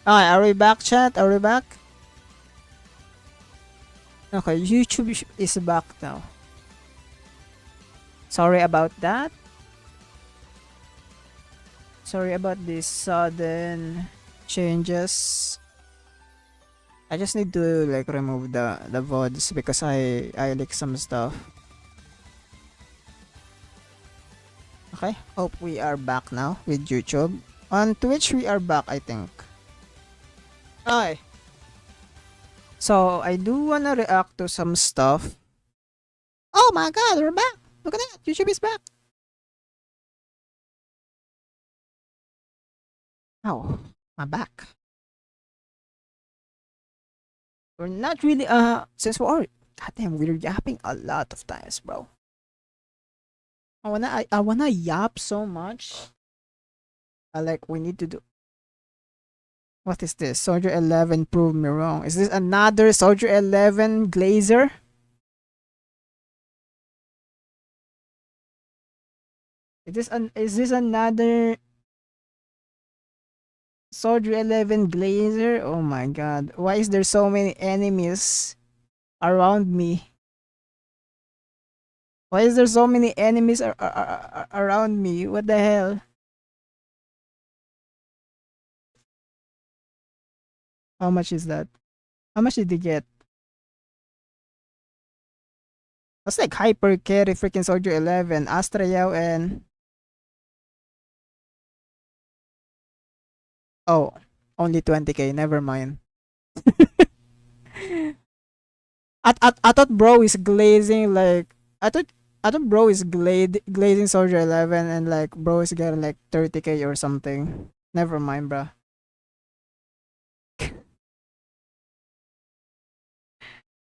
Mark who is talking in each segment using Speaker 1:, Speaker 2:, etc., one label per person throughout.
Speaker 1: Alright, are we back, chat? Are we back? Okay, YouTube is back now. Sorry about that. Sorry about this sudden changes. I just need to like remove the VODs because I leaked some stuff. Okay, hope we are back now with YouTube. On Twitch we are back, I think. Okay. So I do wanna react to some stuff. Oh my god, we're back! Look at that, YouTube is back. Oh, my back. We're not really since we're goddamn we're yapping a lot of times, bro. I wanna yap so much. Like we need to do. What is this? Soldier 11 proved me wrong. Is this another Soldier 11 Glazer? Is this another Soldier 11 Glazer? Oh my god. Why is there so many enemies around me? Why is there so many enemies around me? What the hell? How much is that? How much did he get? That's like Hyper Carry freaking Soldier 11, Astrayaw, and... Oh, only 20k, never mind. I thought bro is glazing like... I thought bro is glazing Soldier 11 and like bro is getting like 30k or something. Never mind, bro.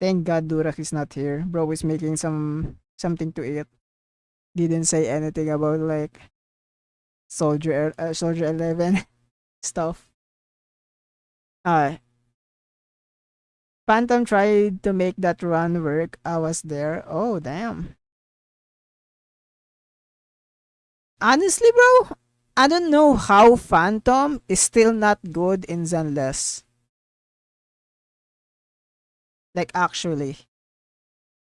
Speaker 1: Thank God Durak is not here. Bro is making something to eat. Didn't say anything about like Soldier 11 stuff. Phantom tried to make that run work. I was there. Oh damn. Honestly, bro, I don't know how Phantom is still not good in Zenless. Like actually.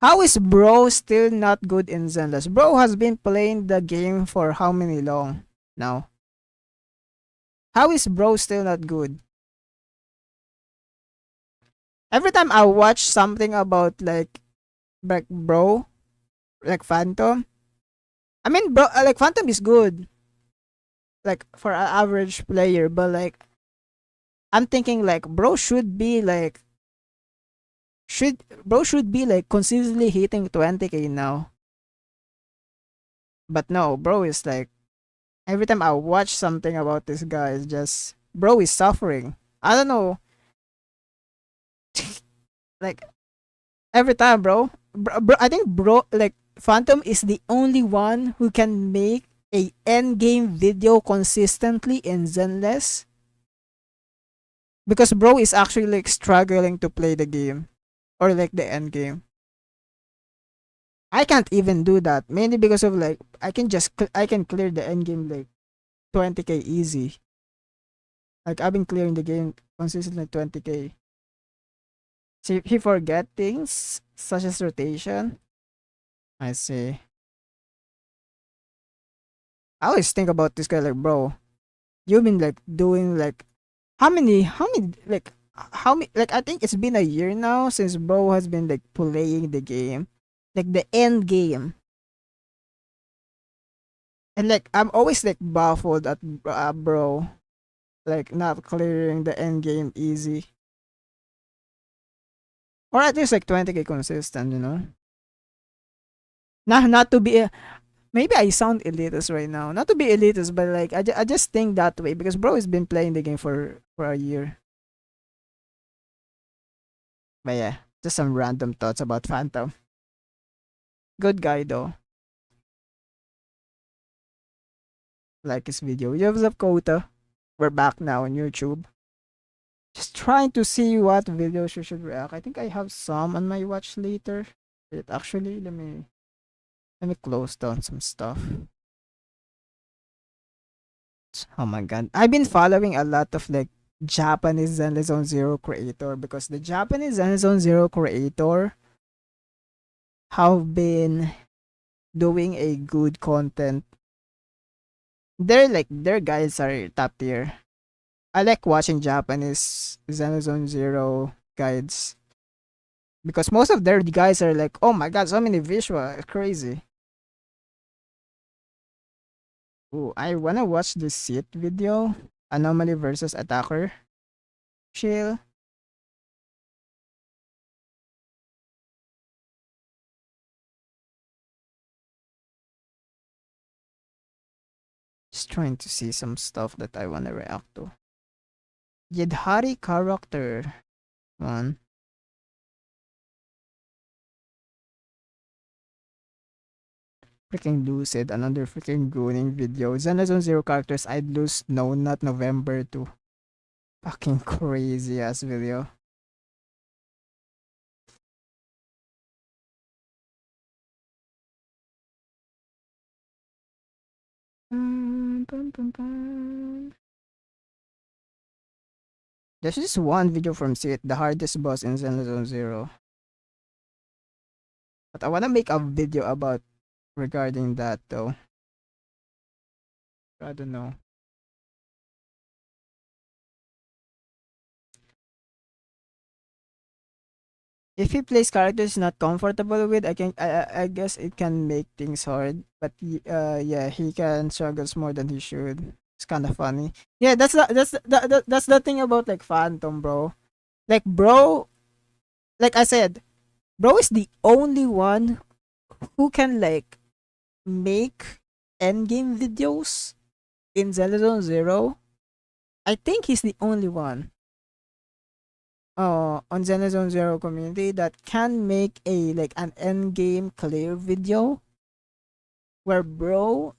Speaker 1: How is bro still not good in Zenless? Bro has been playing the game for how many long now? How is bro still not good? Every time I watch something about like bro, like Phantom, I mean bro, like Phantom is good. Like for an average player, but like I'm thinking like bro should be like should be like consistently hitting 20k now. But no, bro is like every time I watch something about this guy, it's just bro is suffering. I don't know. Like every time, bro, I think bro like Phantom is the only one who can make a end game video consistently in Zenless because bro is actually like struggling to play the game or like the end game. I can't even do that mainly because of like I can clear the end game like 20k easy. Like I've been clearing the game consistently 20k. So he forget things such as rotation. I see. I always think about this guy like bro. You've been like doing like how many like I think it's been a year now since bro has been like playing the game. Like the end game. And like I'm always like baffled at bro like not clearing the end game easy. Or at least like 20k consistent, you know. Not to be maybe I sound elitist right now. Not to be elitist, but like I just think that way because bro has been playing the game for a year. But yeah, just some random thoughts about Phantom. Good guy though. Like his video. You have the quota. We're back now on YouTube. Just trying to see what videos you should react. I think I have some on my watch later. Wait, actually, let me close down some stuff. Oh my god. I've been following a lot of like Japanese Zenless Zone Zero creator, because the Japanese Zenless Zone Zero creator have been doing a good content. They're like their guys are top tier. I like watching Japanese Zenless Zone Zero guides because most of their guys are like, oh my god, so many visual, crazy. Ooh, I wanna watch this Seat video, Anomaly versus Attacker. Chill. Just trying to see some stuff that I wanna react to. Yidhari character one. Freaking Lucid, another freaking gooning video. Zenless Zone Zero characters I'd lose. No, not November 2. Fucking crazy ass video. Bum, bum, bum. There's just one video from Seat, the hardest boss in Zenless Zone Zero. But I wanna make a video about regarding that though. I don't know. If he plays characters not comfortable with, I guess it can make things hard. But yeah, he can struggles more than he should. It's kind of funny. Yeah, that's the thing about like Phantom, bro. Like bro, like I said, bro is the only one who can like make endgame videos in Zelda Zone Zero. I think he's the only one on Zelda Zone Zero community that can make a like an endgame clear video where bro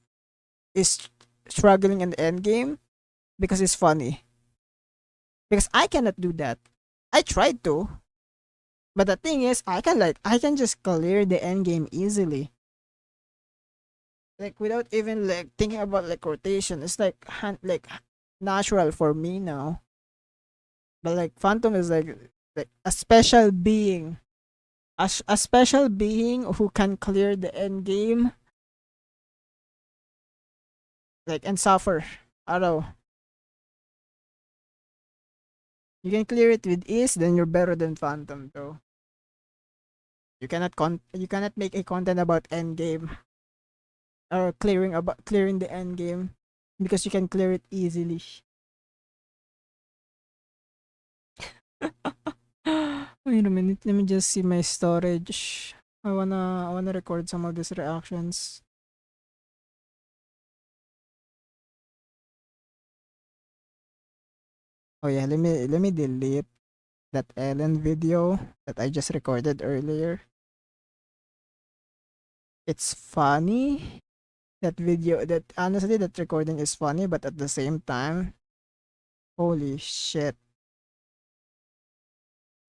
Speaker 1: is struggling in the endgame because it's funny. Because I cannot do that. I tried to, but the thing is I can just clear the endgame easily. Like without even like thinking about like rotation. It's like natural for me now. But like Phantom is like a special being. A special being who can clear the end game like and suffer. I don't know. You can clear it with ease, then you're better than Phantom though. You cannot make a content about end game or clearing the end game because you can clear it easily. Wait a minute, let me just see my storage. I wanna record some of these reactions. Oh yeah, let me delete that Ellen video that I just recorded earlier. It's funny. That video that honestly that recording is funny, but at the same time, holy shit.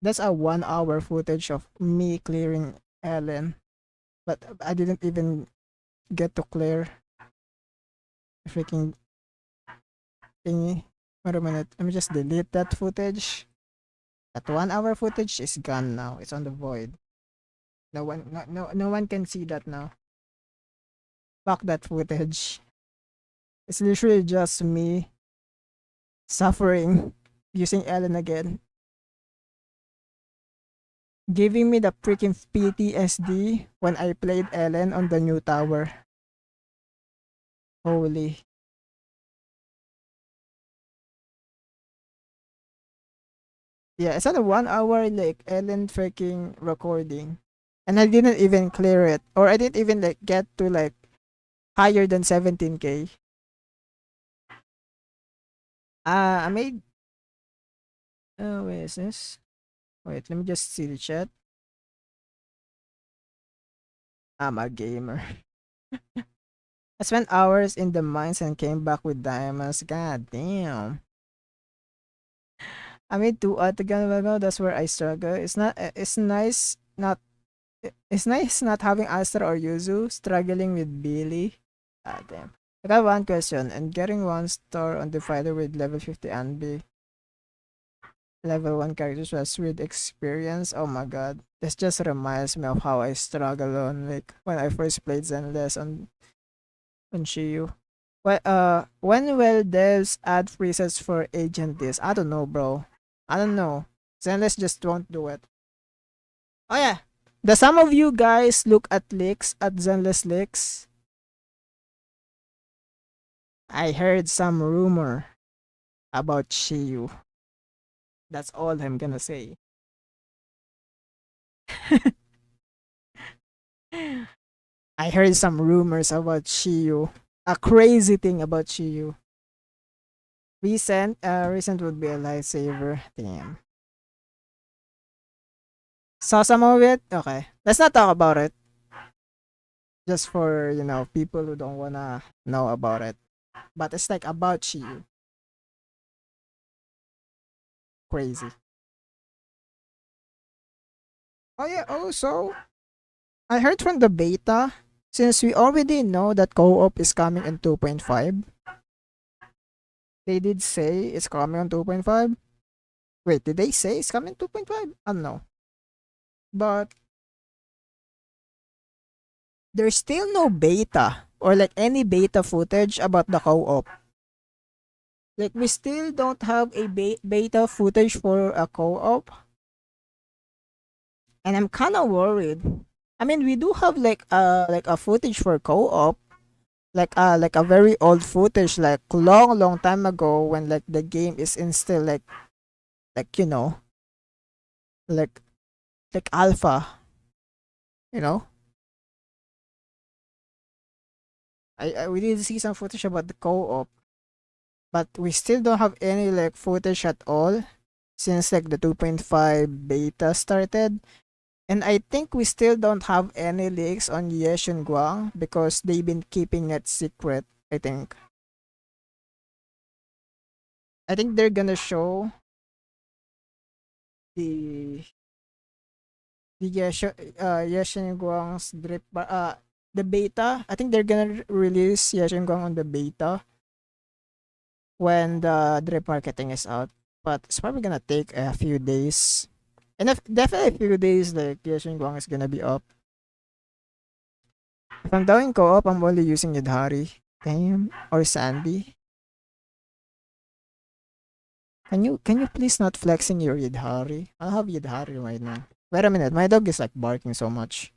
Speaker 1: That's a 1 hour footage of me clearing Ellen. But I didn't even get to clear the freaking thingy. Wait a minute. Let me just delete that footage. That 1 hour footage is gone now. It's on the void. No one can see that now. Fuck that footage. It's literally just me suffering using Ellen again. Giving me the freaking PTSD when I played Ellen on the new tower. Holy. Yeah, it's not a 1 hour like Ellen freaking recording. And I didn't even clear it. Or I didn't even like get to like higher than 17k. I made where is this? Wait, let me just see the chat. I'm a gamer. I spent hours in the mines and came back with diamonds. God damn. I made two Octagon ago. That's where I struggle. It's nice not. It's nice not having Astra or Yuzu struggling with Billy. Ah damn. I got one question and getting one star on the fighter with level 50 Anbi. Level 1 characters was weird experience. Oh my god. This just reminds me of how I struggled on like when I first played Zenless on Shiyu. When will devs add presets for agent this? I don't know, bro. I don't know. Zenless just won't do it. Oh yeah. Does some of you guys look at leaks at Zenless leaks? I heard some rumor about Shiyu. That's all I'm gonna say. I heard some rumors about Shiyu. A crazy thing about Shiyu. Recent would be a lifesaver. Damn. Saw some of it? Okay. Let's not talk about it. Just for, people who don't wanna know about it. But it's like about Shiyu. Crazy. Oh yeah, also, I heard from the beta, since we already know that co-op is coming in 2.5, they did say it's coming on 2.5. Wait, did they say it's coming 2.5? I don't know. But there's still no beta or like any beta footage about the co-op. Like we still don't have a beta footage for a co-op, and I'm kind of worried. I mean, we do have like a footage for co-op, like a very old footage, like long time ago when like the game is in still like like like alpha, you know. I we did see some footage about the co-op, but we still don't have any like footage at all since like the 2.5 beta started. And I think we still don't have any leaks on Yeshin Guang because they've been keeping it secret, I think. I think they're gonna show the Yeshin Guang's the beta. I think they're gonna release Yeshin Guang on the beta when the drip marketing is out. But it's probably gonna take a few days. And if definitely a few days like Yeshin Guang is gonna be up. If I'm doing co-op, I'm only using Yadhari. Damn. Or Sandy. Can you please not flexing your Yadhari? I'll have Yadhari right now. Wait a minute, my dog is like barking so much.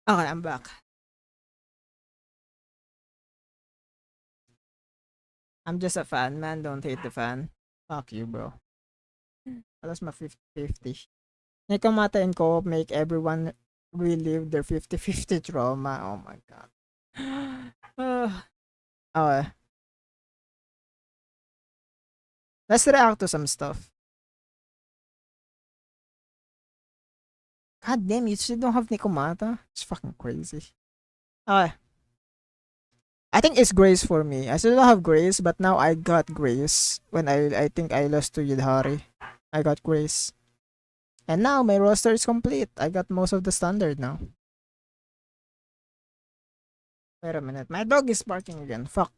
Speaker 1: Okay, I'm back. I'm just a fan, man. Don't hate the fan. Fuck you, bro. I lost my 50-50. Nekomata and co-op make everyone relive their 50-50 trauma. Oh my god. Okay. Let's react to some stuff. God damn, you still don't have Nekomata? It's fucking crazy. Okay. I think it's Grace for me. I still don't have Grace, but now I got Grace. When I think I lost to Yidhari. I got Grace. And now my roster is complete. I got most of the standard now. Wait a minute. My dog is barking again. Fuck.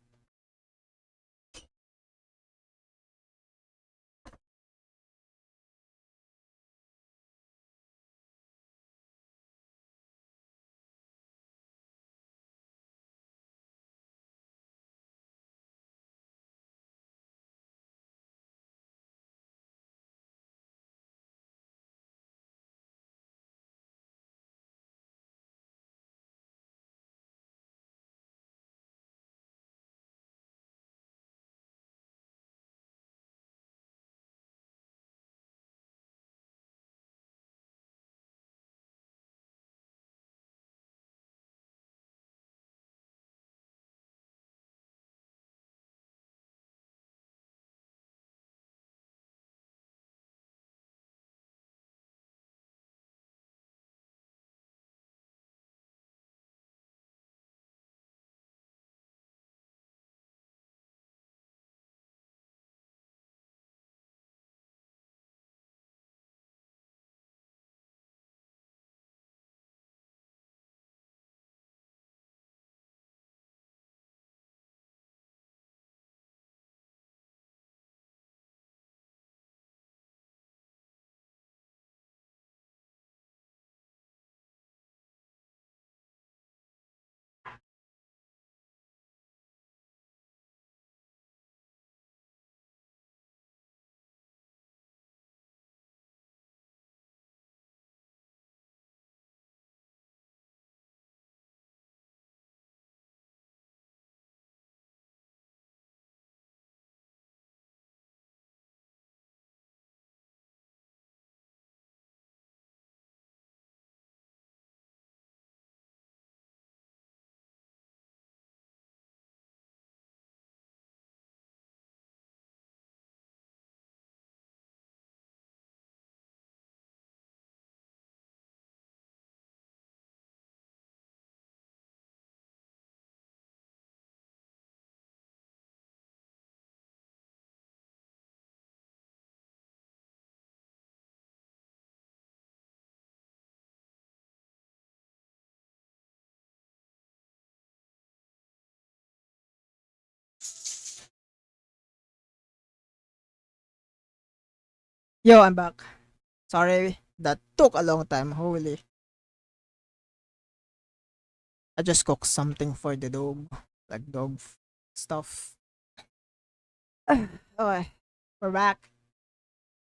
Speaker 1: Yo, I'm back. Sorry, that took a long time. Holy. I just cooked something for the dog. Like stuff. Okay, we're back.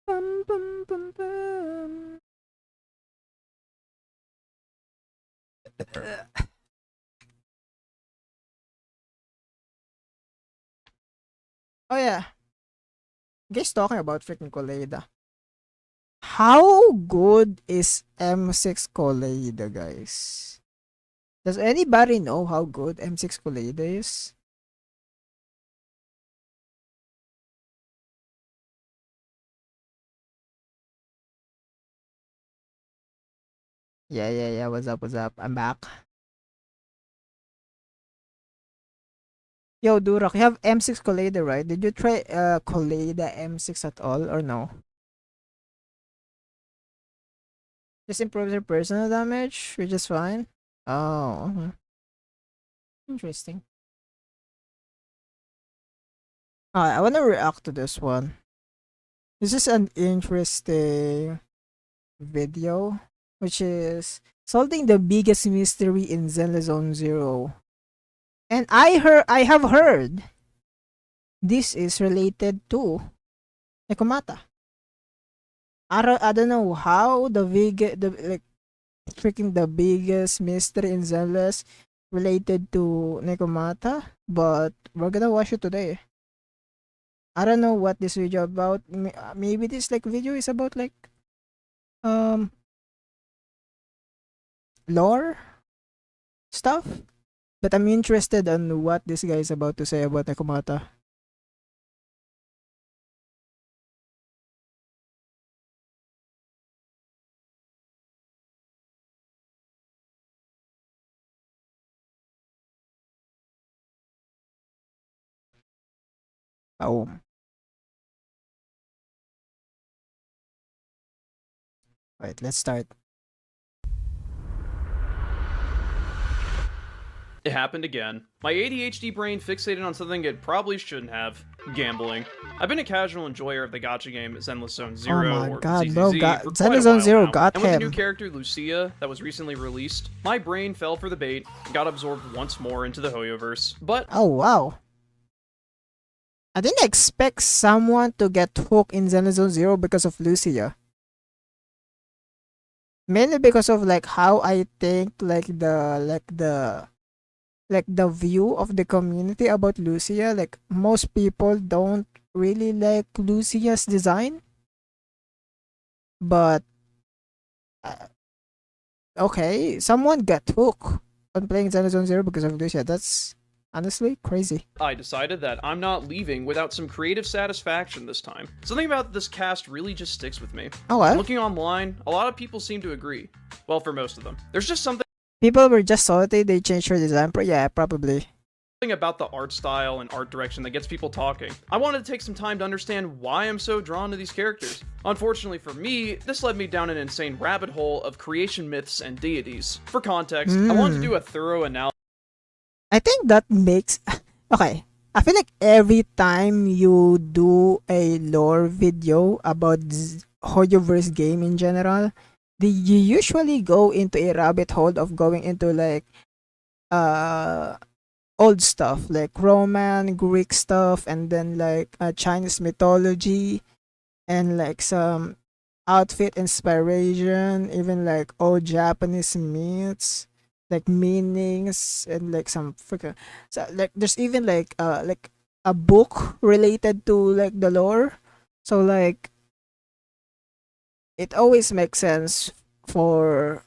Speaker 1: Bum, bum, bum, bum. Oh yeah, guys talking about freaking Koleida. How good is M6 Koleida, guys? Does anybody know how good M6 Koleida is? Yeah. What's up? What's up? I'm back. Yo, Durak, you have M6 Koleida, right? Did you try Koleida M6 at all or no? Just improves your personal damage, which is fine. Oh, interesting. I want to react to this one. This is an interesting video, which is solving the biggest mystery in Zelda Zone Zero. And I have heard this is related to Nekomata. I don't know how the like freaking the biggest mystery in Zelda's related to Nekomata, but we're gonna watch it today. I don't know what this video about. Maybe this like video is about like um lore stuff. But I'm interested on what this guy is about to say about Nekomata. Oh, right. Let's start.
Speaker 2: It happened again. My ADHD brain fixated on something it probably shouldn't have. Gambling. I've been a casual enjoyer of the gacha game Zenless Zone
Speaker 1: Oh
Speaker 2: Zero,
Speaker 1: my
Speaker 2: or
Speaker 1: god, bro.
Speaker 2: ZZZ, for quite a
Speaker 1: Zenless Zone
Speaker 2: while
Speaker 1: Zero
Speaker 2: now.
Speaker 1: got
Speaker 2: And with the new
Speaker 1: him.
Speaker 2: character Lucia that was recently released, my brain fell for the bait and got absorbed once more into the Hoyoverse. But
Speaker 1: Oh wow. I didn't expect someone to get hooked in Zenless Zone Zero because of Lucia. Mainly because of like how I think like the view of the community about Lucia. Like most people don't really like Lucia's design, but uh, okay, someone got hooked on playing Zone Zero because of Lucia. That's honestly crazy.
Speaker 2: I decided that I'm not leaving without some creative satisfaction this time. Something about this cast really just sticks with me.
Speaker 1: Oh well,
Speaker 2: Looking online, a lot of people seem to agree. Well, for most of them. There's just something
Speaker 1: people were just salty they changed her design. Yeah, probably.
Speaker 2: about the art style and art direction that gets people talking. I wanted to take some time to understand why I'm so drawn to these characters. Unfortunately for me, this led me down an insane rabbit hole of creation myths and deities. For context, I wanted to do a thorough analysis.
Speaker 1: I think that makes okay. I feel like every time you do a lore video about Hoyoverse game in general, you usually go into a rabbit hole of going into like uh old stuff like Roman, Greek stuff, and then like Chinese mythology and like some outfit inspiration, even like old Japanese myths, like meanings and like some freaking so like there's even like a book related to like the lore. So like it always makes sense for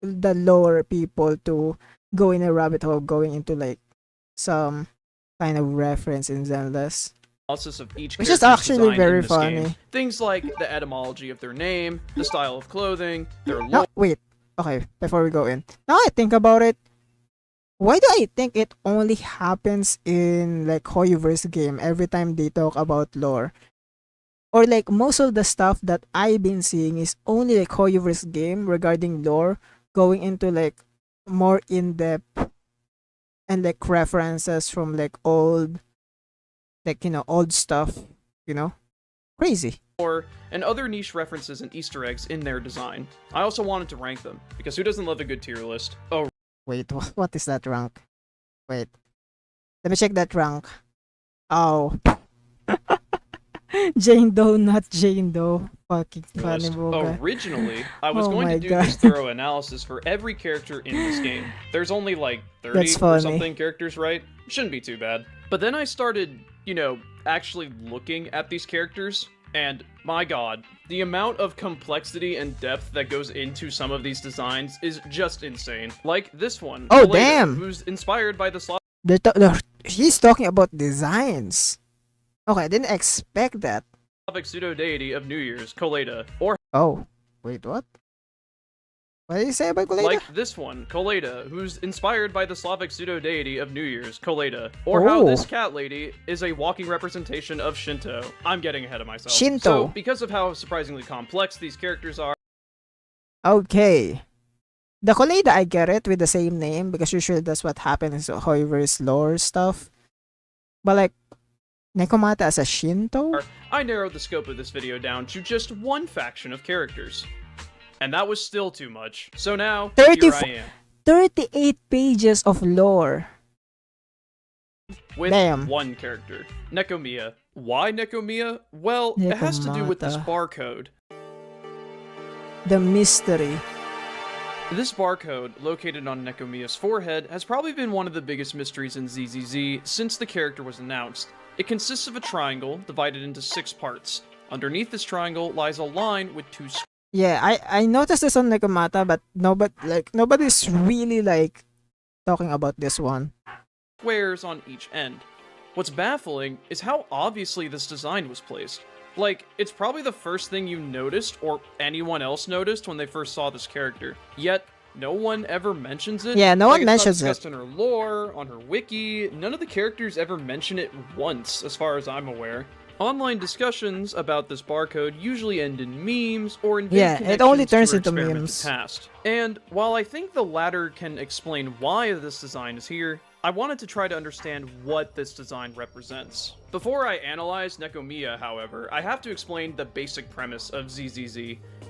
Speaker 1: the lower people to go in a rabbit hole going into like some kind of reference in Zenless.
Speaker 2: Of each
Speaker 1: Which is
Speaker 2: character's
Speaker 1: actually
Speaker 2: design
Speaker 1: very
Speaker 2: in this
Speaker 1: funny.
Speaker 2: game. Things like the etymology of their name, the style of clothing, their
Speaker 1: No,
Speaker 2: lore.
Speaker 1: wait. Okay, before we go in. Now I think about it, why do I think it only happens in like Hoyoverse game every time they talk about lore? Or like most of the stuff that I've been seeing is only like Hoyoverse game regarding lore, going into like more in depth and like references from like old, like old stuff, you know? Crazy.
Speaker 2: and other niche references and Easter eggs in their design. I also wanted to rank them, because who doesn't love a good tier list? Oh,
Speaker 1: Wait, what is that rank? Wait. Let me check that rank. Oh. Jane Doe, not Jane Doe. Fucking funny boga.
Speaker 2: Originally, I was
Speaker 1: Oh
Speaker 2: going
Speaker 1: my
Speaker 2: to do
Speaker 1: God.
Speaker 2: this thorough analysis for every character in this game. There's only like 30
Speaker 1: That's
Speaker 2: or
Speaker 1: funny.
Speaker 2: something characters, right? Shouldn't be too bad. But then I started, actually looking at these characters, and my god, the amount of complexity and depth that goes into some of these designs is just insane. Like this one,
Speaker 1: Oh,
Speaker 2: Kaleda,
Speaker 1: damn.
Speaker 2: who's inspired by the
Speaker 1: He's talking about designs. Okay, I didn't expect that.
Speaker 2: Slavic pseudo-deity of New Year's, Koleda, or
Speaker 1: Oh, wait, what? What did you say about Goleta?
Speaker 2: like this one, Koleda, who's inspired by the Slavic pseudo-deity of New Year's, Koleda, or how this cat lady is a walking representation of Shinto. I'm getting ahead of myself.
Speaker 1: Shinto.
Speaker 2: So, because of how surprisingly complex these characters are,
Speaker 1: Okay. The Goleta, I get it with the same name because usually that's what happens in Hoiver's lore stuff. But like, Nekomata as a Shinto?
Speaker 2: I narrowed the scope of this video down to just one faction of characters. And that was still too much. So now, here I am.
Speaker 1: 38 pages of lore.
Speaker 2: With
Speaker 1: Damn.
Speaker 2: one character, Nekomiya. Why Nekomiya? Well, it has to do with this
Speaker 1: Nekomata.
Speaker 2: barcode.
Speaker 1: The mystery.
Speaker 2: This barcode, located on Nekomiya's forehead, has probably been one of the biggest mysteries in ZZZ since the character was announced. It consists of a triangle divided into 6 parts. Underneath this triangle lies a line with 2
Speaker 1: Yeah, I noticed this on Nekomata, but nobody's really like talking about this one.
Speaker 2: squares on each end. What's baffling is how obviously this design was placed. Like, it's probably the first thing you noticed, or anyone else noticed when they first saw this character. Yet, no one ever mentions it.
Speaker 1: Yeah, no one
Speaker 2: it's
Speaker 1: mentions
Speaker 2: not
Speaker 1: it.
Speaker 2: discussed in her lore, on her wiki. None of the characters ever mention it once, as far as I'm aware. Online discussions about this barcode usually end in memes or in vague
Speaker 1: it only
Speaker 2: connections
Speaker 1: turns
Speaker 2: to her
Speaker 1: into
Speaker 2: experimented
Speaker 1: memes.
Speaker 2: past. And while I think the latter can explain why this design is here, I wanted to try to understand what this design represents. Before I analyze Nekomiya, however, I have to explain the basic premise of ZZZ.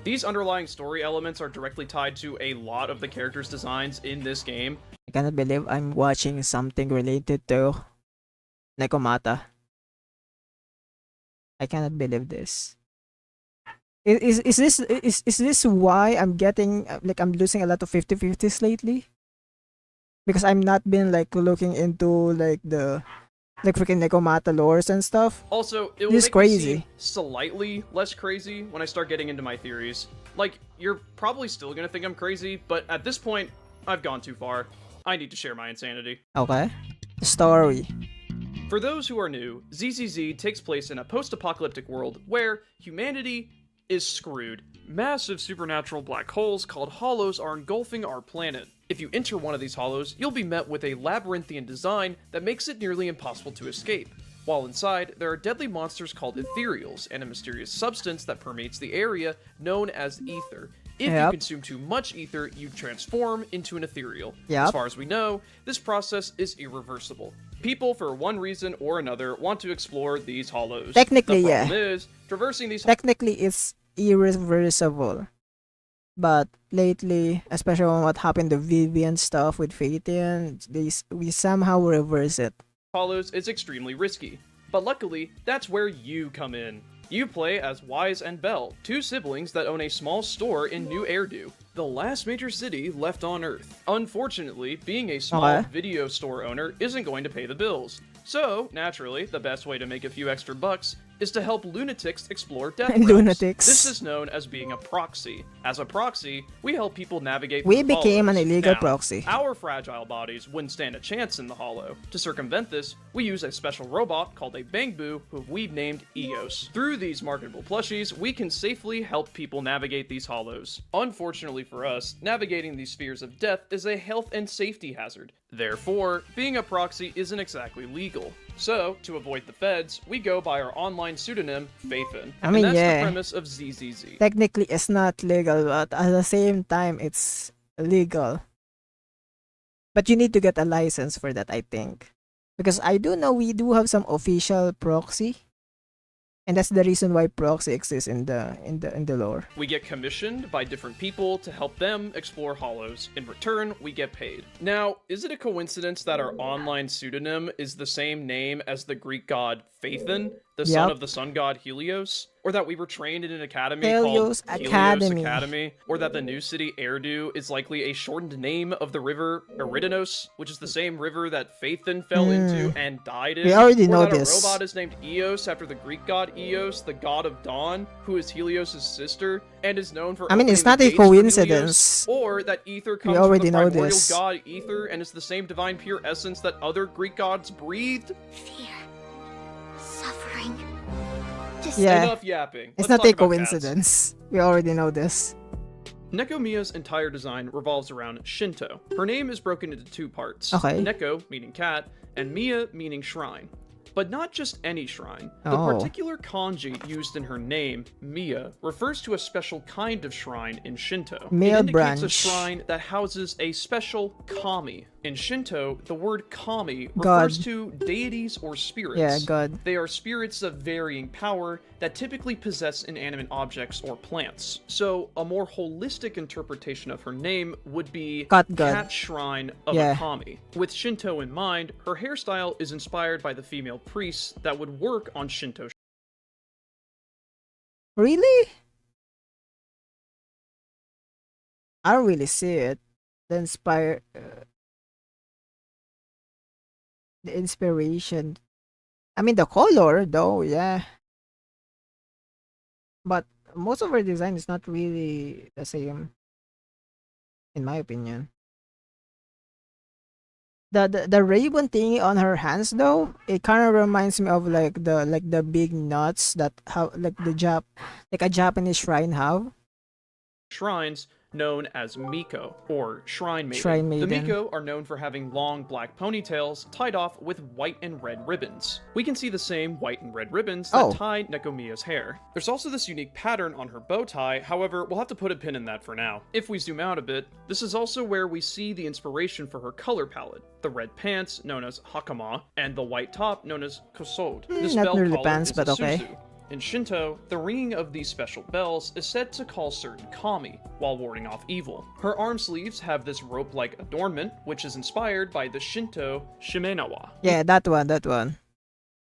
Speaker 2: These underlying story elements are directly tied to a lot of the characters' designs in this game.
Speaker 1: I cannot believe I'm watching something related to Nekomata. I cannot believe this. Is this why I'm getting I'm losing a lot of 50-50s lately? Because I'm not been like looking into the freaking Nekomata lores and stuff.
Speaker 2: Also, it will
Speaker 1: This
Speaker 2: make
Speaker 1: crazy.
Speaker 2: me seem slightly less crazy when I start getting into my theories. Like, you're probably still gonna think I'm crazy, but at this point, I've gone too far. I need to share my insanity.
Speaker 1: Okay. Story.
Speaker 2: For those who are new, ZZZ takes place in a post-apocalyptic world where humanity is screwed. Massive supernatural black holes called hollows are engulfing our planet. If you enter one of these hollows, you'll be met with a labyrinthian design that makes it nearly impossible to escape. While inside, there are deadly monsters called ethereals and a mysterious substance that permeates the area known as ether. If you consume too much ether, you transform into an ethereal. As far as we know, this process is irreversible. People, for one reason or another, want to explore these hollows.
Speaker 1: Technically,
Speaker 2: the problem is, traversing these
Speaker 1: technically it's irreversible. But lately, especially on what happened to Vivian stuff with Phaeton, we somehow reverse it.
Speaker 2: hollows is extremely risky. But luckily, that's where you come in. You play as Wise and Belle, 2 siblings that own a small store in New Erdu, the last major city left on Earth. Unfortunately, being a small video store owner isn't going to pay the bills. So, naturally, the best way to make a few extra bucks is to help lunatics explore death realms.
Speaker 1: Lunatics.
Speaker 2: This is known as being a proxy. As a proxy, we help people navigate
Speaker 1: We
Speaker 2: through the
Speaker 1: became an
Speaker 2: hollows.
Speaker 1: illegal
Speaker 2: Now,
Speaker 1: proxy.
Speaker 2: Our fragile bodies wouldn't stand a chance in the hollow. To circumvent this, we use a special robot called a Bangboo, who we've named Eos. Through these marketable plushies, we can safely help people navigate these hollows. Unfortunately for us, navigating these spheres of death is a health and safety hazard. Therefore, being a proxy isn't exactly legal. So, to avoid the feds, we go by our online pseudonym, Faithin.
Speaker 1: I mean,
Speaker 2: and that's
Speaker 1: yeah.
Speaker 2: the premise of ZZZ.
Speaker 1: Technically, it's not legal, but at the same time, it's legal. But you need to get a license for that, I think. Because I do know we do have some official proxy. And that's the reason why proxy exists in the lore.
Speaker 2: We get commissioned by different people to help them explore hollows. In return, we get paid. Now, is it a coincidence that our online pseudonym is the same name as the Greek god Phaethon, the son
Speaker 1: Yep.
Speaker 2: of the sun god Helios? Or that we were trained in an academy
Speaker 1: Helios
Speaker 2: called Helios
Speaker 1: Academy.
Speaker 2: Academy? Or that the new city Eridu is likely a shortened name of the river Eridanos, which is the same river that Phaethon fell into and died in?
Speaker 1: We already
Speaker 2: or
Speaker 1: know
Speaker 2: that
Speaker 1: this.
Speaker 2: a robot is named Eos after the Greek god Eos, the god of dawn, who is Helios' sister, and is known for
Speaker 1: I mean, it's
Speaker 2: opening
Speaker 1: not
Speaker 2: the
Speaker 1: a
Speaker 2: gates for Helios?
Speaker 1: coincidence.
Speaker 2: Or that Ether
Speaker 1: We
Speaker 2: comes from
Speaker 1: already
Speaker 2: the
Speaker 1: know
Speaker 2: primordial
Speaker 1: this.
Speaker 2: god Ether and is the same divine pure essence that other Greek gods breathed?
Speaker 3: Fear. Suffering.
Speaker 1: Yeah.
Speaker 2: Enough yapping.
Speaker 1: It's
Speaker 2: Let's
Speaker 1: not
Speaker 2: talk
Speaker 1: a
Speaker 2: about cats.
Speaker 1: coincidence. We already know this.
Speaker 2: Nekomiya's entire design revolves around Shinto. Her name is broken into two parts.
Speaker 1: Okay.
Speaker 2: Neko, meaning cat, and Miya, meaning shrine. But not just any shrine. The
Speaker 1: Oh.
Speaker 2: particular kanji used in her name, Miya, refers to a special kind of shrine in Shinto.
Speaker 1: Miya
Speaker 2: it indicates a
Speaker 1: branch.
Speaker 2: shrine that houses a special kami. In Shinto, the word kami
Speaker 1: God.
Speaker 2: refers to deities or spirits.
Speaker 1: Yeah, God.
Speaker 2: They are spirits of varying power that typically possess inanimate objects or plants. So, a more holistic interpretation of her name would be
Speaker 1: Cat God.
Speaker 2: Cat Shrine of
Speaker 1: Yeah.
Speaker 2: a Kami. With Shinto in mind, her hairstyle is inspired by the female priests that would work on Shinto.
Speaker 1: Really? I don't really see it. The inspiration. I mean, the color, though, yeah. But most of her design is not really the same, in my opinion. The ribbon thing on her hands, though, it kind of reminds me of the big nuts that have like a Japanese shrine have.
Speaker 2: Shrines known as Miko, or Shrine Maiden.
Speaker 1: Shrine
Speaker 2: The
Speaker 1: Maiden.
Speaker 2: Miko are known for having long black ponytails tied off with white and red ribbons. We can see the same white and red ribbons that
Speaker 1: Oh.
Speaker 2: tie Nekomiya's hair. There's also this unique pattern on her bow tie, however, we'll have to put a pin in that for now. If we zoom out a bit, this is also where we see the inspiration for her color palette. The red pants, known as hakama, and the white top, known as kosode. This
Speaker 1: not
Speaker 2: bell
Speaker 1: really
Speaker 2: collar
Speaker 1: pants,
Speaker 2: is
Speaker 1: but
Speaker 2: a
Speaker 1: okay.
Speaker 2: suzu. In Shinto, the ringing of these special bells is said to call certain kami while warding off evil. Her arm sleeves have this rope-like adornment, which is inspired by the Shinto shimenawa.
Speaker 1: Yeah, that one.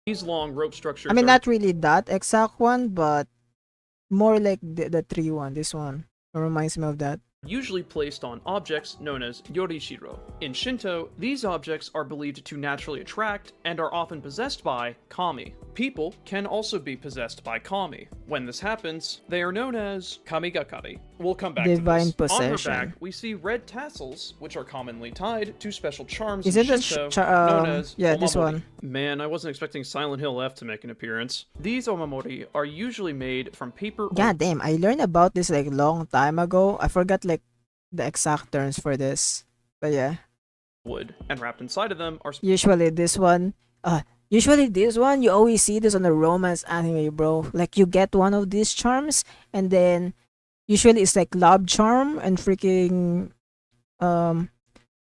Speaker 2: These long rope structures
Speaker 1: I mean,
Speaker 2: are
Speaker 1: not really that exact one, but more like the tree one. This one reminds me of that.
Speaker 2: usually placed on objects known as yorishiro. In Shinto, these objects are believed to naturally attract and are often possessed by kami. People can also be possessed by kami. When this happens, they are known as kamigakari. We'll come back
Speaker 1: Divine
Speaker 2: to this. On her
Speaker 1: possession.
Speaker 2: back, we see red tassels, which are commonly tied to special charms
Speaker 1: Is
Speaker 2: in
Speaker 1: it the
Speaker 2: Shinto, known as
Speaker 1: yeah, this
Speaker 2: omamori.
Speaker 1: one.
Speaker 2: Man, I wasn't expecting Silent Hill F to make an appearance. These omamori are usually made from paper or
Speaker 1: God damn, I learned about this like long time ago. I forgot like the exact terms for this. But yeah.
Speaker 2: wood, and wrapped inside of them are
Speaker 1: Usually this one you always see this on a romance anime, bro. Like you get one of these charms and then usually it's like love charm and freaking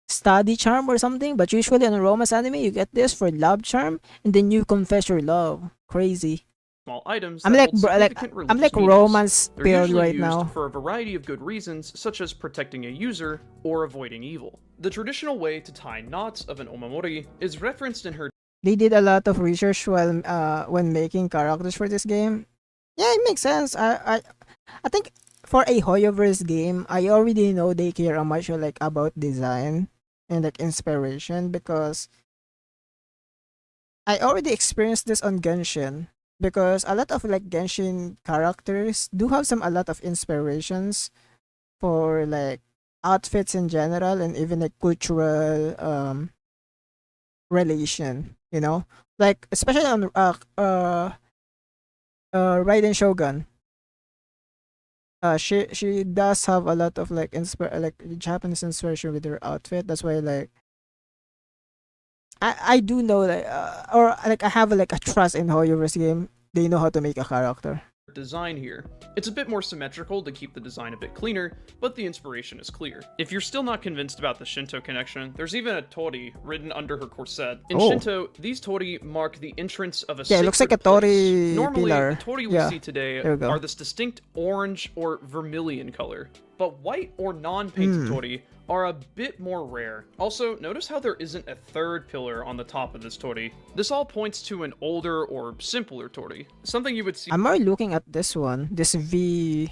Speaker 1: study charm or something, but usually on a romance anime you get this for love charm and then you confess your love. Crazy.
Speaker 2: small items.
Speaker 1: I'm
Speaker 2: that
Speaker 1: like
Speaker 2: hold
Speaker 1: bro, like
Speaker 2: significant
Speaker 1: I'm like
Speaker 2: religious meanings.
Speaker 1: romance
Speaker 2: They're
Speaker 1: period
Speaker 2: usually
Speaker 1: right
Speaker 2: used
Speaker 1: now.
Speaker 2: for a variety of good reasons, such as protecting a user or avoiding evil. The traditional way to tie knots of an omamori is referenced in her
Speaker 1: They did a lot of research while when making characters for this game. Yeah, it makes sense. I think for a Hoyoverse game, I already know they care much like about design and like inspiration because I already experienced this on Genshin because a lot of like Genshin characters do have a lot of inspirations for like outfits in general and even like cultural relation, you know, like especially on Raiden Shogun. She does have a lot of like Japanese inspiration with her outfit. That's why like I do know like or like I have like a trust in Hoyover's game. They know how to make a character.
Speaker 2: design here. It's a bit more symmetrical to keep the design a bit cleaner, but the inspiration is clear. If you're still not convinced about the Shinto connection, there's even a tori written under her corset. In Shinto, these tori mark the entrance of a
Speaker 1: Yeah, it looks like a
Speaker 2: sacred place.
Speaker 1: tori
Speaker 2: Normally,
Speaker 1: pillar.
Speaker 2: the tori we
Speaker 1: Yeah,
Speaker 2: see today
Speaker 1: there we go.
Speaker 2: are this distinct orange or vermilion color, but white or non-painted tori are a bit more rare. Also, notice how there isn't a third pillar on the top of this tori. This all points to an older or simpler tori, something you would see
Speaker 1: I'm already looking at this one. This V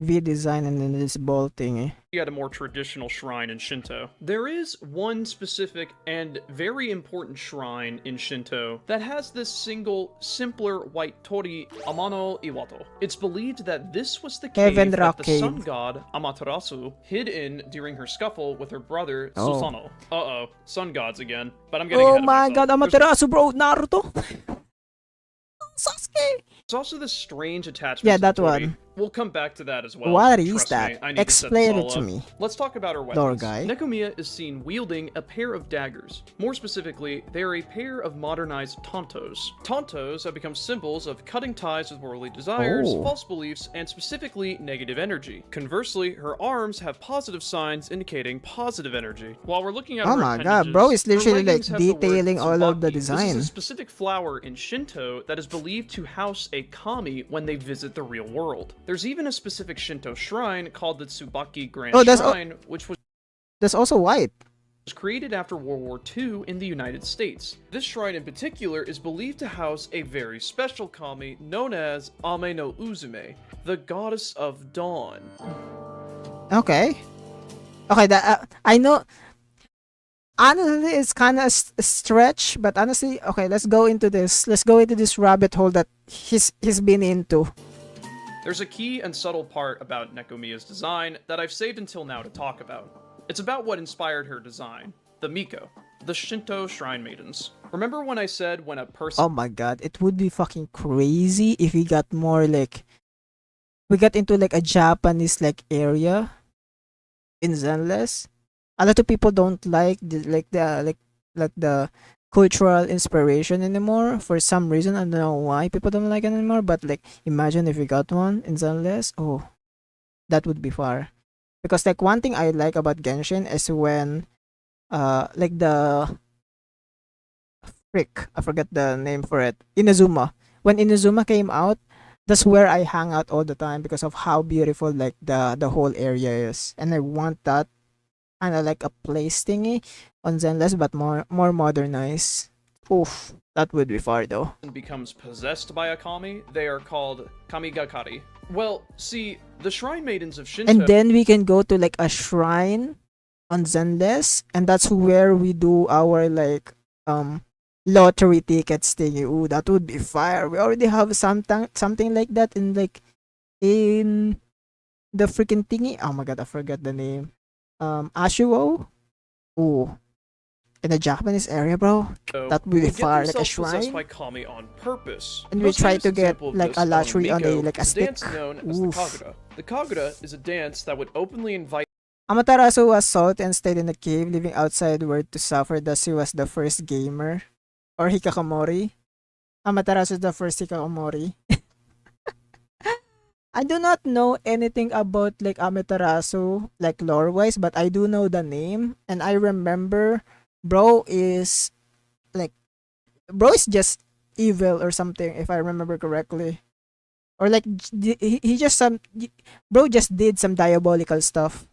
Speaker 1: design and then this ball thingy.
Speaker 2: at a more traditional shrine in Shinto. There is one specific and very important shrine in Shinto that has this single, simpler white tori, Amano Iwato. It's believed that this was the cave
Speaker 1: Heaven
Speaker 2: that
Speaker 1: Rock
Speaker 2: the
Speaker 1: Cave.
Speaker 2: sun god Amaterasu hid in during her scuffle with her brother
Speaker 1: Oh.
Speaker 2: Susanoo. Uh-oh, sun gods again. But I'm getting
Speaker 1: Oh
Speaker 2: ahead of
Speaker 1: my
Speaker 2: myself.
Speaker 1: god, Amaterasu, bro! Naruto! Sasuke!
Speaker 2: There's also this strange attachment
Speaker 1: Yeah,
Speaker 2: to the
Speaker 1: that
Speaker 2: tori.
Speaker 1: one.
Speaker 2: We'll come back to that as well.
Speaker 1: What is
Speaker 2: Trust
Speaker 1: that?
Speaker 2: me, I need to set
Speaker 1: Explain
Speaker 2: this
Speaker 1: it
Speaker 2: all
Speaker 1: to
Speaker 2: up.
Speaker 1: me.
Speaker 2: Let's talk about her
Speaker 1: Door
Speaker 2: weapons.
Speaker 1: guy.
Speaker 2: Nekomiya is seen wielding a pair of daggers. More specifically, they are a pair of modernized tontos. Tontos have become symbols of cutting ties with worldly desires,
Speaker 1: Oh.
Speaker 2: false beliefs, and specifically negative energy. Conversely, her arms have positive signs indicating positive energy. While we're looking at
Speaker 1: Oh
Speaker 2: her
Speaker 1: my god,
Speaker 2: appendages,
Speaker 1: bro, it's
Speaker 2: her
Speaker 1: literally like
Speaker 2: leggings have the word
Speaker 1: detailing all of the
Speaker 2: tsubaki. This
Speaker 1: design.
Speaker 2: is a specific flower in Shinto that is believed to house a kami when they visit the real world. There's even a specific Shinto shrine called the Tsubaki Grand
Speaker 1: Oh, that's
Speaker 2: Shrine, which was
Speaker 1: That's also white.
Speaker 2: created after World War II in the United States. This shrine in particular is believed to house a very special kami known as Ame no Uzume, the goddess of dawn.
Speaker 1: Okay. Okay, I know. Honestly, it's kind of a stretch, but honestly, okay, let's go into this. Let's go into this rabbit hole that he's been into.
Speaker 2: There's a key and subtle part about Nekomiya's design that I've saved until now to talk about. It's about what inspired her design, the Miko, the Shinto shrine maidens. Remember when I said when a person
Speaker 1: Oh my god, it would be fucking crazy if we got more like we got into like a Japanese like area in Zenless. A lot of people don't like the cultural inspiration anymore for some reason. I don't know why people don't like it anymore, but like imagine if we got one in Zenless. Oh, that would be far. Because like one thing I like about Genshin is when like the frick, I forget the name for it. Inazuma. When Inazuma came out, that's where I hang out all the time because of how beautiful like the whole area is. And I want that kind of like a place thingy on Zenless, but more modernized. Oof, that would be far though.
Speaker 2: becomes possessed by a kami, they are called kamigakari. Well, see, the shrine maidens of Shinto
Speaker 1: And then we can go to like a shrine on Zenless, and that's where we do our like lottery tickets thingy. Ooh, that would be fire. We already have something like that in like in the freaking thingy. Oh my god, I forgot the name. Ashuo. Ooh, in the Japanese area, bro. That would be
Speaker 2: would get
Speaker 1: far, like a
Speaker 2: themselves possessed
Speaker 1: shrine.
Speaker 2: by kami on purpose.
Speaker 1: And
Speaker 2: The
Speaker 1: we
Speaker 2: most
Speaker 1: try
Speaker 2: famous
Speaker 1: to get
Speaker 2: example of
Speaker 1: like
Speaker 2: this
Speaker 1: a lottery on
Speaker 2: Miko
Speaker 1: a like a
Speaker 2: is
Speaker 1: stick.
Speaker 2: dance known as the
Speaker 1: Oof.
Speaker 2: kagura. The kagura is a dance that would openly invite
Speaker 1: Amaterasu was sought and stayed in the cave, living outside word to suffer, thus he was the first gamer. Or Hikakomori. Amaterasu is the first Hikakomori. I do not know anything about like Amaterasu, like lore-wise, but I do know the name. And I remember bro is like bro is just evil or something, if I remember correctly. Or like he just bro just did some diabolical stuff.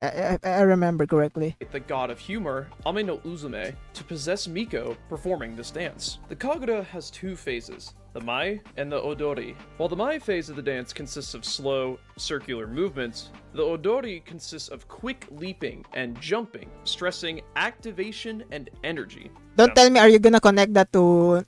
Speaker 1: I remember correctly.
Speaker 2: the god of humor, Ame no Uzume, to possess Miko performing this dance. The kagura has two phases, the Mai and the Odori. While the Mai phase of the dance consists of slow, circular movements, the Odori consists of quick leaping and jumping, stressing activation and energy.
Speaker 1: Don't tell me, are you gonna connect that to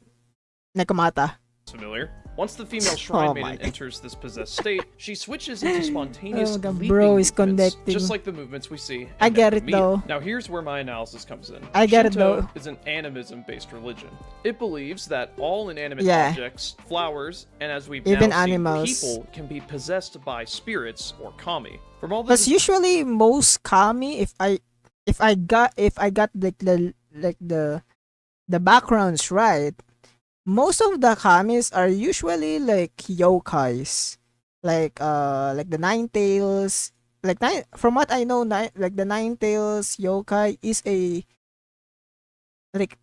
Speaker 1: Nekomata?
Speaker 2: Familiar? Once the female shrine
Speaker 1: Oh
Speaker 2: maiden
Speaker 1: my.
Speaker 2: enters this possessed state, she switches into spontaneous
Speaker 1: Oh my God,
Speaker 2: leaping
Speaker 1: bro is
Speaker 2: movements,
Speaker 1: connecting.
Speaker 2: just like the movements we see in
Speaker 1: I get it,
Speaker 2: Nekomiya.
Speaker 1: though.
Speaker 2: Now here's where my analysis comes in.
Speaker 1: I get it,
Speaker 2: Shinto
Speaker 1: though.
Speaker 2: is an animism-based religion. It believes that all inanimate
Speaker 1: Yeah.
Speaker 2: objects, flowers, and as we've
Speaker 1: Even
Speaker 2: now seen,
Speaker 1: animals.
Speaker 2: people can be possessed by spirits or kami. From all
Speaker 1: Because
Speaker 2: this
Speaker 1: usually most kami, if I got like the backgrounds right, most of the kamis are usually like yokais, like the nine tails. Like nine, from what I know, like the nine tails yokai is a like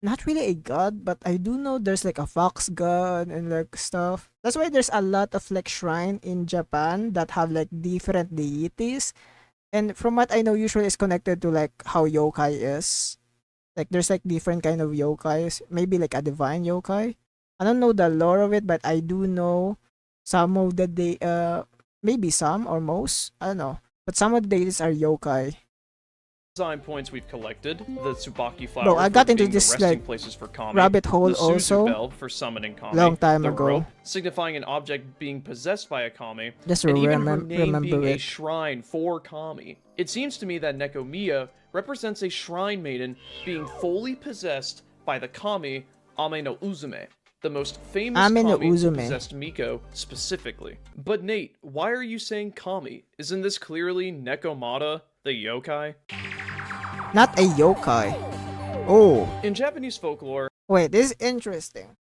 Speaker 1: not really a god, but I do know there's like a fox god and like stuff. That's why there's a lot of like shrine in Japan that have like different deities. And from what I know, usually it's connected to like how yokai is. Like there's like different kind of yokais, maybe like a divine yokai. I don't know the lore of it, but I do know some of the maybe some or most, I don't know. But some of the deities are yokai.
Speaker 2: design points we've collected, the Tsubaki
Speaker 1: Bro,
Speaker 2: flower
Speaker 1: I
Speaker 2: for
Speaker 1: got into
Speaker 2: being the
Speaker 1: this
Speaker 2: resting
Speaker 1: like
Speaker 2: places for Kami,
Speaker 1: rabbit hole
Speaker 2: the Suzu
Speaker 1: also
Speaker 2: bell for summoning Kami,
Speaker 1: long time
Speaker 2: the
Speaker 1: ago.
Speaker 2: rope signifying an object being possessed by a Kami,
Speaker 1: Just
Speaker 2: and even her name
Speaker 1: remember
Speaker 2: being a
Speaker 1: it.
Speaker 2: shrine for Kami. It seems to me that Nekomiya represents a shrine maiden being fully possessed by the Kami Ame no Uzume, the most famous
Speaker 1: Ame no
Speaker 2: Kami to
Speaker 1: Uzume.
Speaker 2: possess Miko specifically. But Nate, why are you saying Kami? Isn't this clearly Nekomata, the yokai?
Speaker 1: Not a yokai. Oh,
Speaker 2: In Japanese folklore,
Speaker 1: wait, this is interesting.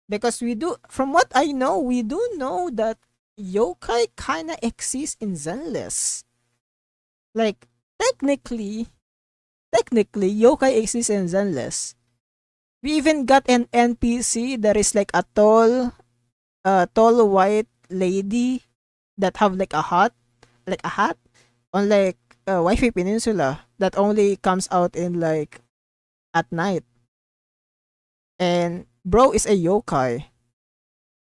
Speaker 1: Because we do, from what I know, we do know that yokai kinda exist in Zenless. Like, technically, yokai exists in Zenless. We even got an NPC that is like a tall white lady that have like a hat on like Wi-Fi Peninsula that only comes out in like at night. And bro is a yokai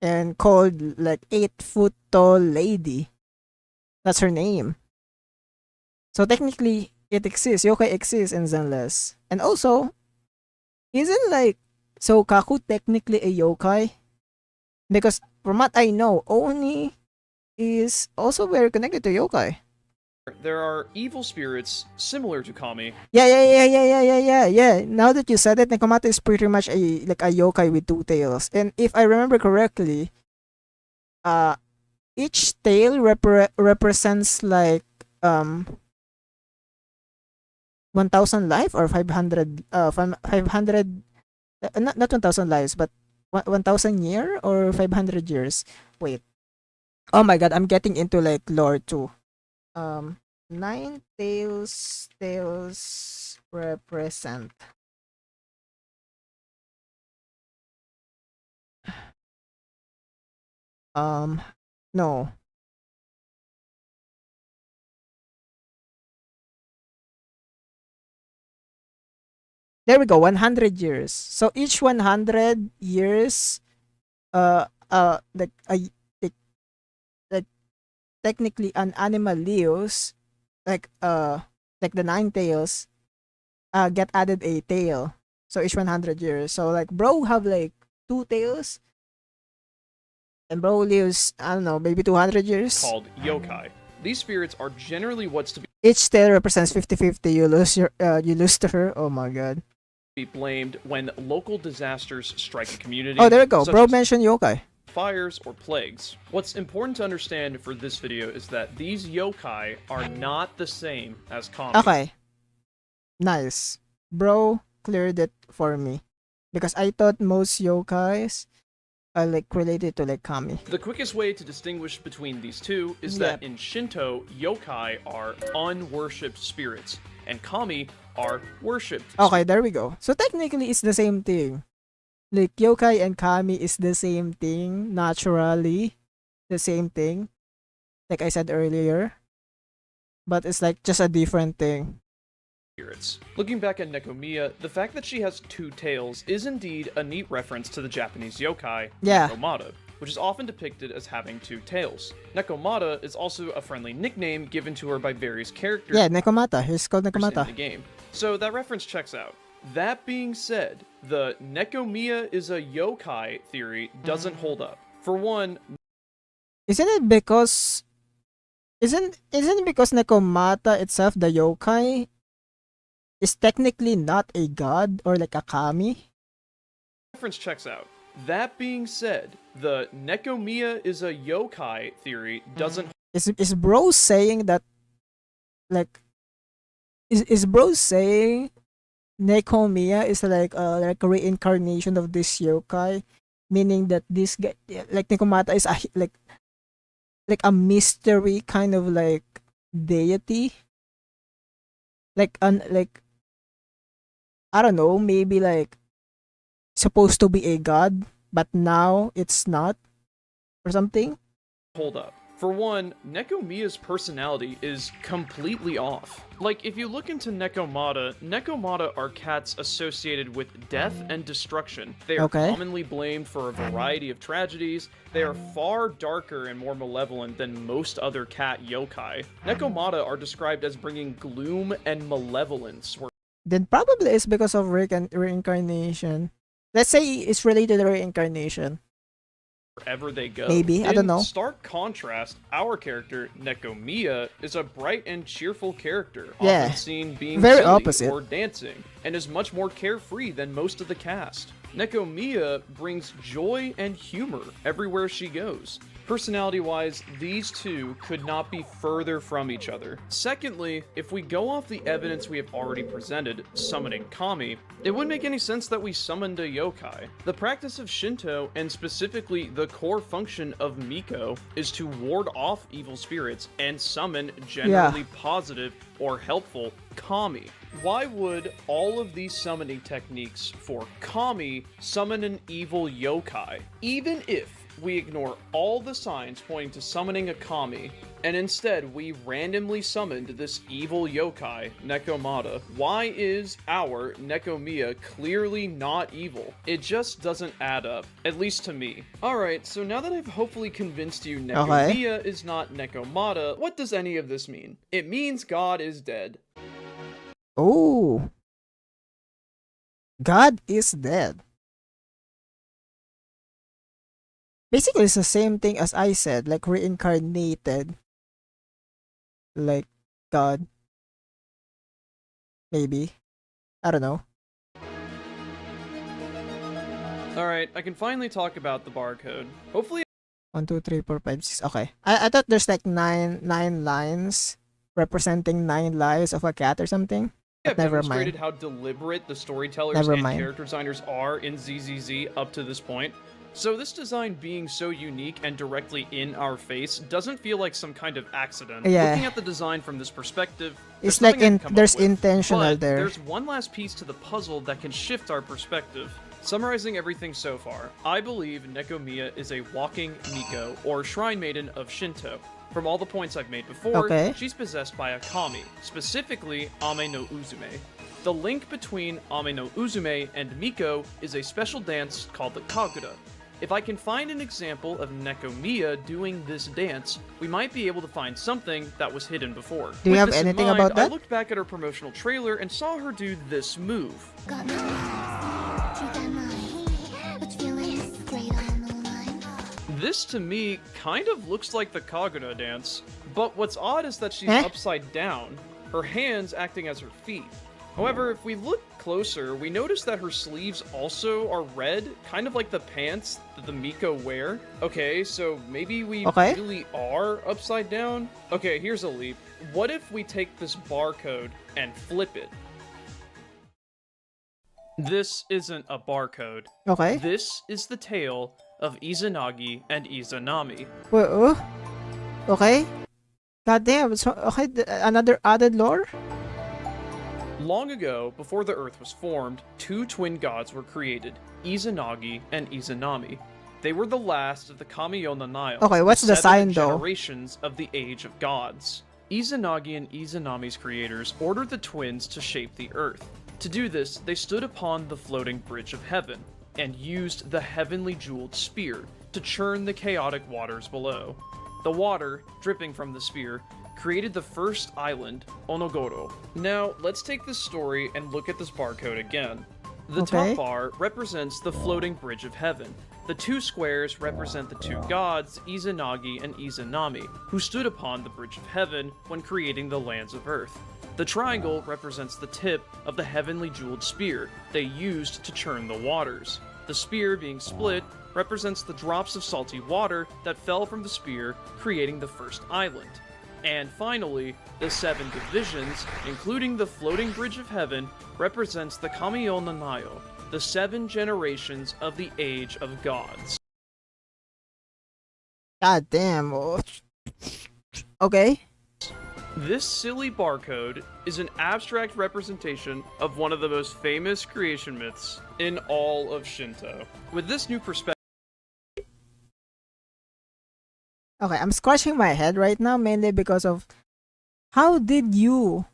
Speaker 1: and called like 8 foot tall lady. That's her name. So technically, it exists. Yokai exists in Zenless. And also, isn't like Sokaku technically a yokai? Because from what I know, Oni is also very connected to yokai.
Speaker 2: there are evil spirits similar to Kami.
Speaker 1: Yeah. Now that you said it, Nekomata is pretty much a yokai with two tails. And if I remember correctly, uh, each tail represents like 1,000 life or 500 500 not 1,000 lives but 1,000 year or 500 years. Wait. Oh my god, I'm getting into like lore too. Nine tails represent no. There we go, 100 years. So each 100 years like like technically an animal lives like the nine tails get added a tail. So each 100 years. So like bro have like two tails and bro lives, I don't know, maybe 200 years.
Speaker 2: Called yokai. These spirits are generally what's to
Speaker 1: Each tail represents 50-50. You lose to her. Oh my god.
Speaker 2: be blamed when local disasters strike a community.
Speaker 1: Oh, there we go.
Speaker 2: such
Speaker 1: Bro
Speaker 2: as
Speaker 1: mentioned yokai.
Speaker 2: fires or plagues. What's important to understand for this video is that these yokai are not the same as Kami.
Speaker 1: Okay. Nice. Bro cleared it for me. Because I thought most yokais are like related to like Kami.
Speaker 2: The quickest way to distinguish between these two is that in Shinto, yokai are unworshipped spirits, and Kami are worshipped.
Speaker 1: Okay, there we go. So technically, it's the same thing. Like, yokai and kami is the same thing, naturally. The same thing. Like I said earlier. But it's like just a different thing.
Speaker 2: Spirits. Looking back at Nekomiya, the fact that she has two tails is indeed a neat reference to the Japanese yokai,
Speaker 1: Yeah.
Speaker 2: Nekomata, which is often depicted as having two tails. Nekomata is also a friendly nickname given to her by various characters
Speaker 1: Yeah, Nekomata. He's called
Speaker 2: in
Speaker 1: Nekomata.
Speaker 2: the game. So that reference checks out. That being said, the Nekomiya is a yokai theory doesn't hold up. For one,
Speaker 1: Isn't it because... Isn't it because Nekomata itself, the yokai, is technically not a god or like a kami?
Speaker 2: reference checks out. That being said, the Nekomiya is a yokai theory doesn't
Speaker 1: Is bro saying that... Like... Is bro saying Nekomiya is like a reincarnation of this yokai, meaning that this guy, like Nekomata, is like a mystery kind of like deity, like I don't know, maybe like supposed to be a god, but now it's not or something.
Speaker 2: Hold up. For one, Nekomiya's personality is completely off. Like, if you look into Nekomata are cats associated with death and destruction. They are
Speaker 1: Okay.
Speaker 2: commonly blamed for a variety of tragedies. They are far darker and more malevolent than most other cat yokai. Nekomata are described as bringing gloom and malevolence,
Speaker 1: Then probably it's because of reincarnation. Let's say it's related to reincarnation.
Speaker 2: wherever they go.
Speaker 1: Maybe, I don't know.
Speaker 2: In stark contrast, our character, Nekomiya, is a bright and cheerful character,
Speaker 1: Yeah.
Speaker 2: often seen being
Speaker 1: Very
Speaker 2: silly
Speaker 1: opposite.
Speaker 2: or dancing, and is much more carefree than most of the cast. Nekomiya brings joy and humor everywhere she goes. Personality-wise, these two could not be further from each other. Secondly, if we go off the evidence we have already presented, summoning Kami, it wouldn't make any sense that we summoned a yokai. The practice of Shinto, and specifically the core function of Miko, is to ward off evil spirits and summon generally positive or helpful Kami. Why would all of these summoning techniques for Kami summon an evil yokai? Even if we ignore all the signs pointing to summoning a Kami, and instead we randomly summoned this evil yokai, Nekomata, why is our Nekomiya clearly not evil? It just doesn't add up, at least to me. Alright, so now that I've hopefully convinced you Nekomiya is not Nekomata, what does any of this mean? It means God is dead.
Speaker 1: Oh. God is dead. Basically, it's the same thing as I said, like reincarnated. Like God. Maybe. I don't know.
Speaker 2: Alright, I can finally talk about the barcode. Hopefully
Speaker 1: 1, 2, 3, 4, 5, 6. Okay. I thought there's like nine lines representing 9 lives of a cat or something.
Speaker 2: I've
Speaker 1: But never
Speaker 2: demonstrated
Speaker 1: mind.
Speaker 2: how deliberate the storytellers
Speaker 1: Never
Speaker 2: and
Speaker 1: mind.
Speaker 2: character designers are in ZZZ up to this point. So this design being so unique and directly in our face doesn't feel like some kind of accident.
Speaker 1: Yeah.
Speaker 2: Looking at the design from this perspective,
Speaker 1: It's
Speaker 2: there's
Speaker 1: like
Speaker 2: something I can come up
Speaker 1: there's
Speaker 2: with.
Speaker 1: intentional
Speaker 2: But
Speaker 1: there.
Speaker 2: there's one last piece to the puzzle that can shift our perspective. Summarizing everything so far, I believe Nekomiya is a walking Miko, or shrine maiden of Shinto. From all the points I've made before,
Speaker 1: Okay.
Speaker 2: she's possessed by a kami, specifically Ame no Uzume. The link between Ame no Uzume and Miko is a special dance called the Kagura. If I can find an example of Nekomiya doing this dance, we might be able to find something that was hidden before.
Speaker 1: Do you
Speaker 2: With
Speaker 1: have
Speaker 2: this in
Speaker 1: anything
Speaker 2: mind,
Speaker 1: about
Speaker 2: I
Speaker 1: that?
Speaker 2: looked back at her promotional trailer and saw her do this move.
Speaker 3: Got no lies, keep that mind. Which feeling is great on the line.
Speaker 2: This to me kind of looks like the Kagura dance, but what's odd is that she's
Speaker 1: Eh?
Speaker 2: upside down, her hands acting as her feet. However, if we look closer, we notice that her sleeves also are red, kind of like the pants that the Miko wear. Okay, so maybe we
Speaker 1: Okay.
Speaker 2: really are upside down? Okay, here's a leap. What if we take this barcode and flip it? This isn't a barcode.
Speaker 1: Okay.
Speaker 2: This is the tale of Izanagi and Izanami.
Speaker 1: Wait, okay. God damn. So, okay, another added lore?
Speaker 2: Long ago, before the Earth was formed, two twin gods were created, Izanagi and Izanami. They were the last of the Kamiona Nile.
Speaker 1: Okay, what's the
Speaker 2: 7
Speaker 1: sign, though?
Speaker 2: generations of the Age of Gods. Izanagi and Izanami's creators ordered the twins to shape the Earth. To do this, they stood upon the floating bridge of heaven, and used the heavenly jeweled spear to churn the chaotic waters below. The water, dripping from the spear, created the first island, Onogoro. Now, let's take this story and look at this barcode again. The
Speaker 1: Okay.
Speaker 2: top bar represents the floating bridge of heaven. The two squares represent the two gods, Izanagi and Izanami, who stood upon the bridge of heaven when creating the lands of Earth. The triangle represents the tip of the heavenly jeweled spear they used to churn the waters. The spear being split represents the drops of salty water that fell from the spear, creating the first island. And finally, the 7 divisions, including the floating bridge of heaven, represents the Kamiyo Nanayo, the 7 generations of the Age of Gods.
Speaker 1: God damn. Okay.
Speaker 2: This silly barcode is an abstract representation of one of the most famous creation myths in all of Shinto. With this new perspective,
Speaker 1: Okay, I'm scratching my head right now mainly because of how did you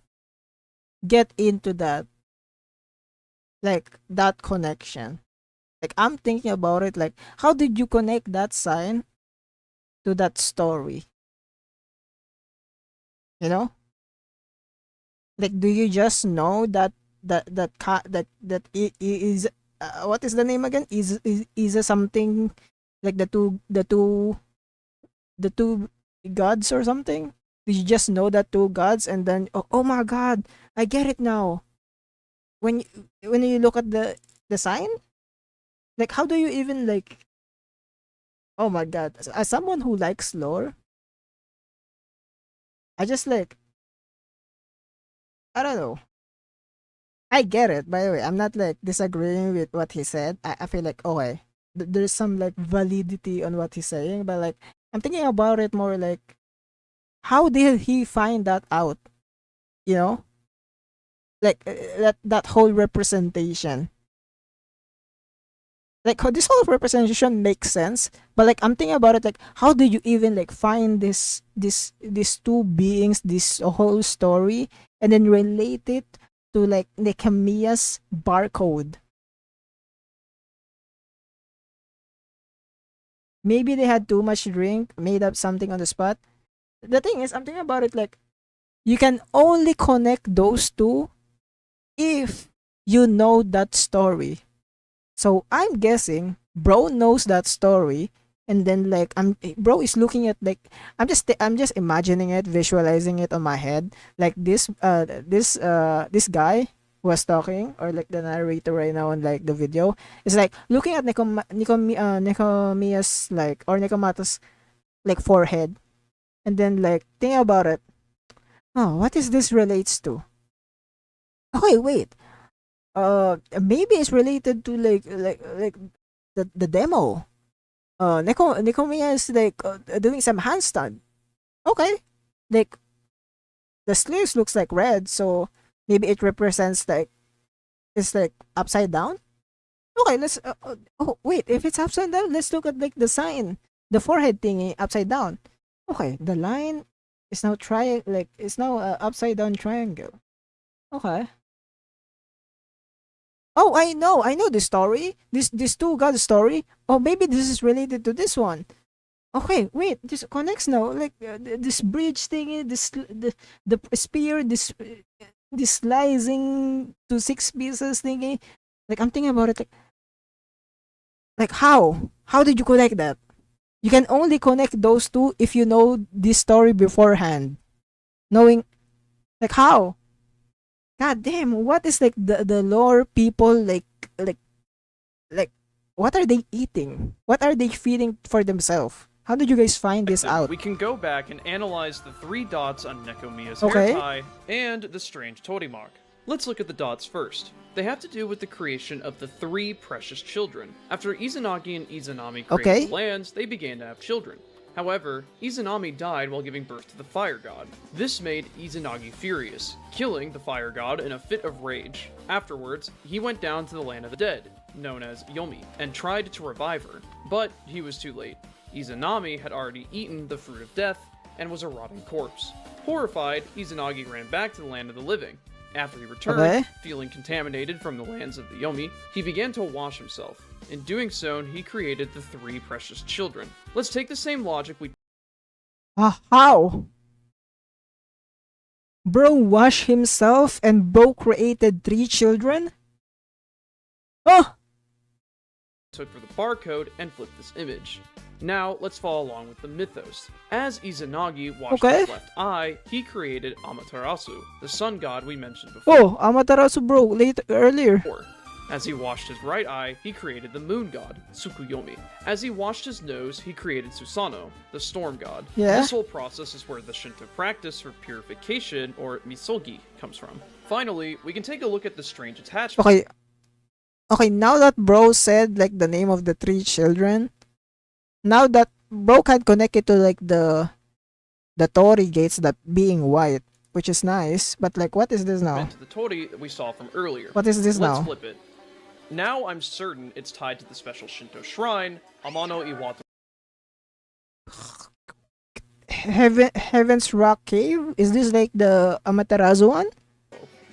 Speaker 1: get into that? Like that connection. Like I'm thinking about it like how did you connect that sign to that story? You know? Like do you just know that is what is the name again? Is a something like the two gods or something? Did you just know that two gods and then oh my god, I get it now. When you look at the sign, like how do you even like oh my god, as someone who likes lore, I just like I don't know. I get it, by the way. I'm not like disagreeing with what he said. I feel like okay, there's some like validity on what he's saying, but like I'm thinking about it more like how did he find that out? You know, like that whole representation. Like how this whole representation makes sense, but like I'm thinking about it like how did you even like find these two beings, this whole story, and then relate it to like Nekamiya's barcode? Maybe they had too much drink, made up something on the spot. The thing is, I'm thinking about it like you can only connect those two if you know that story. So I'm guessing bro knows that story, and then like bro is looking at like I'm just imagining it, visualizing it on my head. Like this guy who was talking, or like the narrator right now on like the video, is like looking at Nekomiya's like or Nekomata's like forehead, and then like think about it. Oh, what is this relates to? Okay, wait. Maybe it's related to like the demo. Nekomiya is like doing some handstand. Okay, like the sleeves looks like red, so maybe it represents like it's like upside down. Okay, let's. Oh wait, if it's upside down, let's look at like the sign, the forehead thingy upside down. Okay, the line is now like it's now upside down triangle. Okay. Oh, I know this story. This two god story. Oh, maybe this is related to this one. Okay, wait, this connects now. Like this bridge thingy, the spear, this slicing to 6 pieces thingy. Like I'm thinking about it. Like how? How did you connect that? You can only connect those two if you know this story beforehand. Knowing like how? God damn, what is like the lore people like what are they eating? What are they feeding for themselves? How did you guys find this out?
Speaker 2: we can go back and analyze the 3 dots on Nekomiya's
Speaker 1: Okay.
Speaker 2: hair tie and the strange torii mark. Let's look at the dots first. They have to do with the creation of the 3 precious children. After Izanagi and Izanami created
Speaker 1: Okay.
Speaker 2: the lands, they began to have children. However, Izanami died while giving birth to the fire god. This made Izanagi furious, killing the fire god in a fit of rage. Afterwards, he went down to the land of the dead, known as Yomi, and tried to revive her, but he was too late. Izanami had already eaten the fruit of death and was a rotting corpse. Horrified, Izanagi ran back to the land of the living. After he returned,
Speaker 1: Okay.
Speaker 2: feeling contaminated from the lands of the Yomi, he began to wash himself. In doing so, he created the 3 precious children. Let's take the same logic we
Speaker 1: How? Bro washed himself and bro created 3 children? Oh!
Speaker 2: took for the barcode and flipped this image. Now, let's follow along with the mythos. As Izanagi washed
Speaker 1: Okay.
Speaker 2: his left eye, he created Amaterasu, the sun god we mentioned before.
Speaker 1: Oh, Amaterasu bro, earlier.
Speaker 2: As he washed his right eye, he created the moon god, Tsukuyomi. As he washed his nose, he created Susanoo, the storm god.
Speaker 1: Yeah.
Speaker 2: This whole process is where the Shinto practice for purification, or misogi, comes from. Finally, we can take a look at the strange attachment.
Speaker 1: Okay. Okay, now that bro said like the name of the three children, now that bro can connect it to like the Torii gates that being white, which is nice, but like what is this now?
Speaker 2: To the Tori that we saw from earlier.
Speaker 1: What is this
Speaker 2: Let's
Speaker 1: now?
Speaker 2: flip it. Now I'm certain it's tied to the special Shinto shrine, Amano Iwata.
Speaker 1: Heaven's Rock Cave? Is this like the Amaterasu one?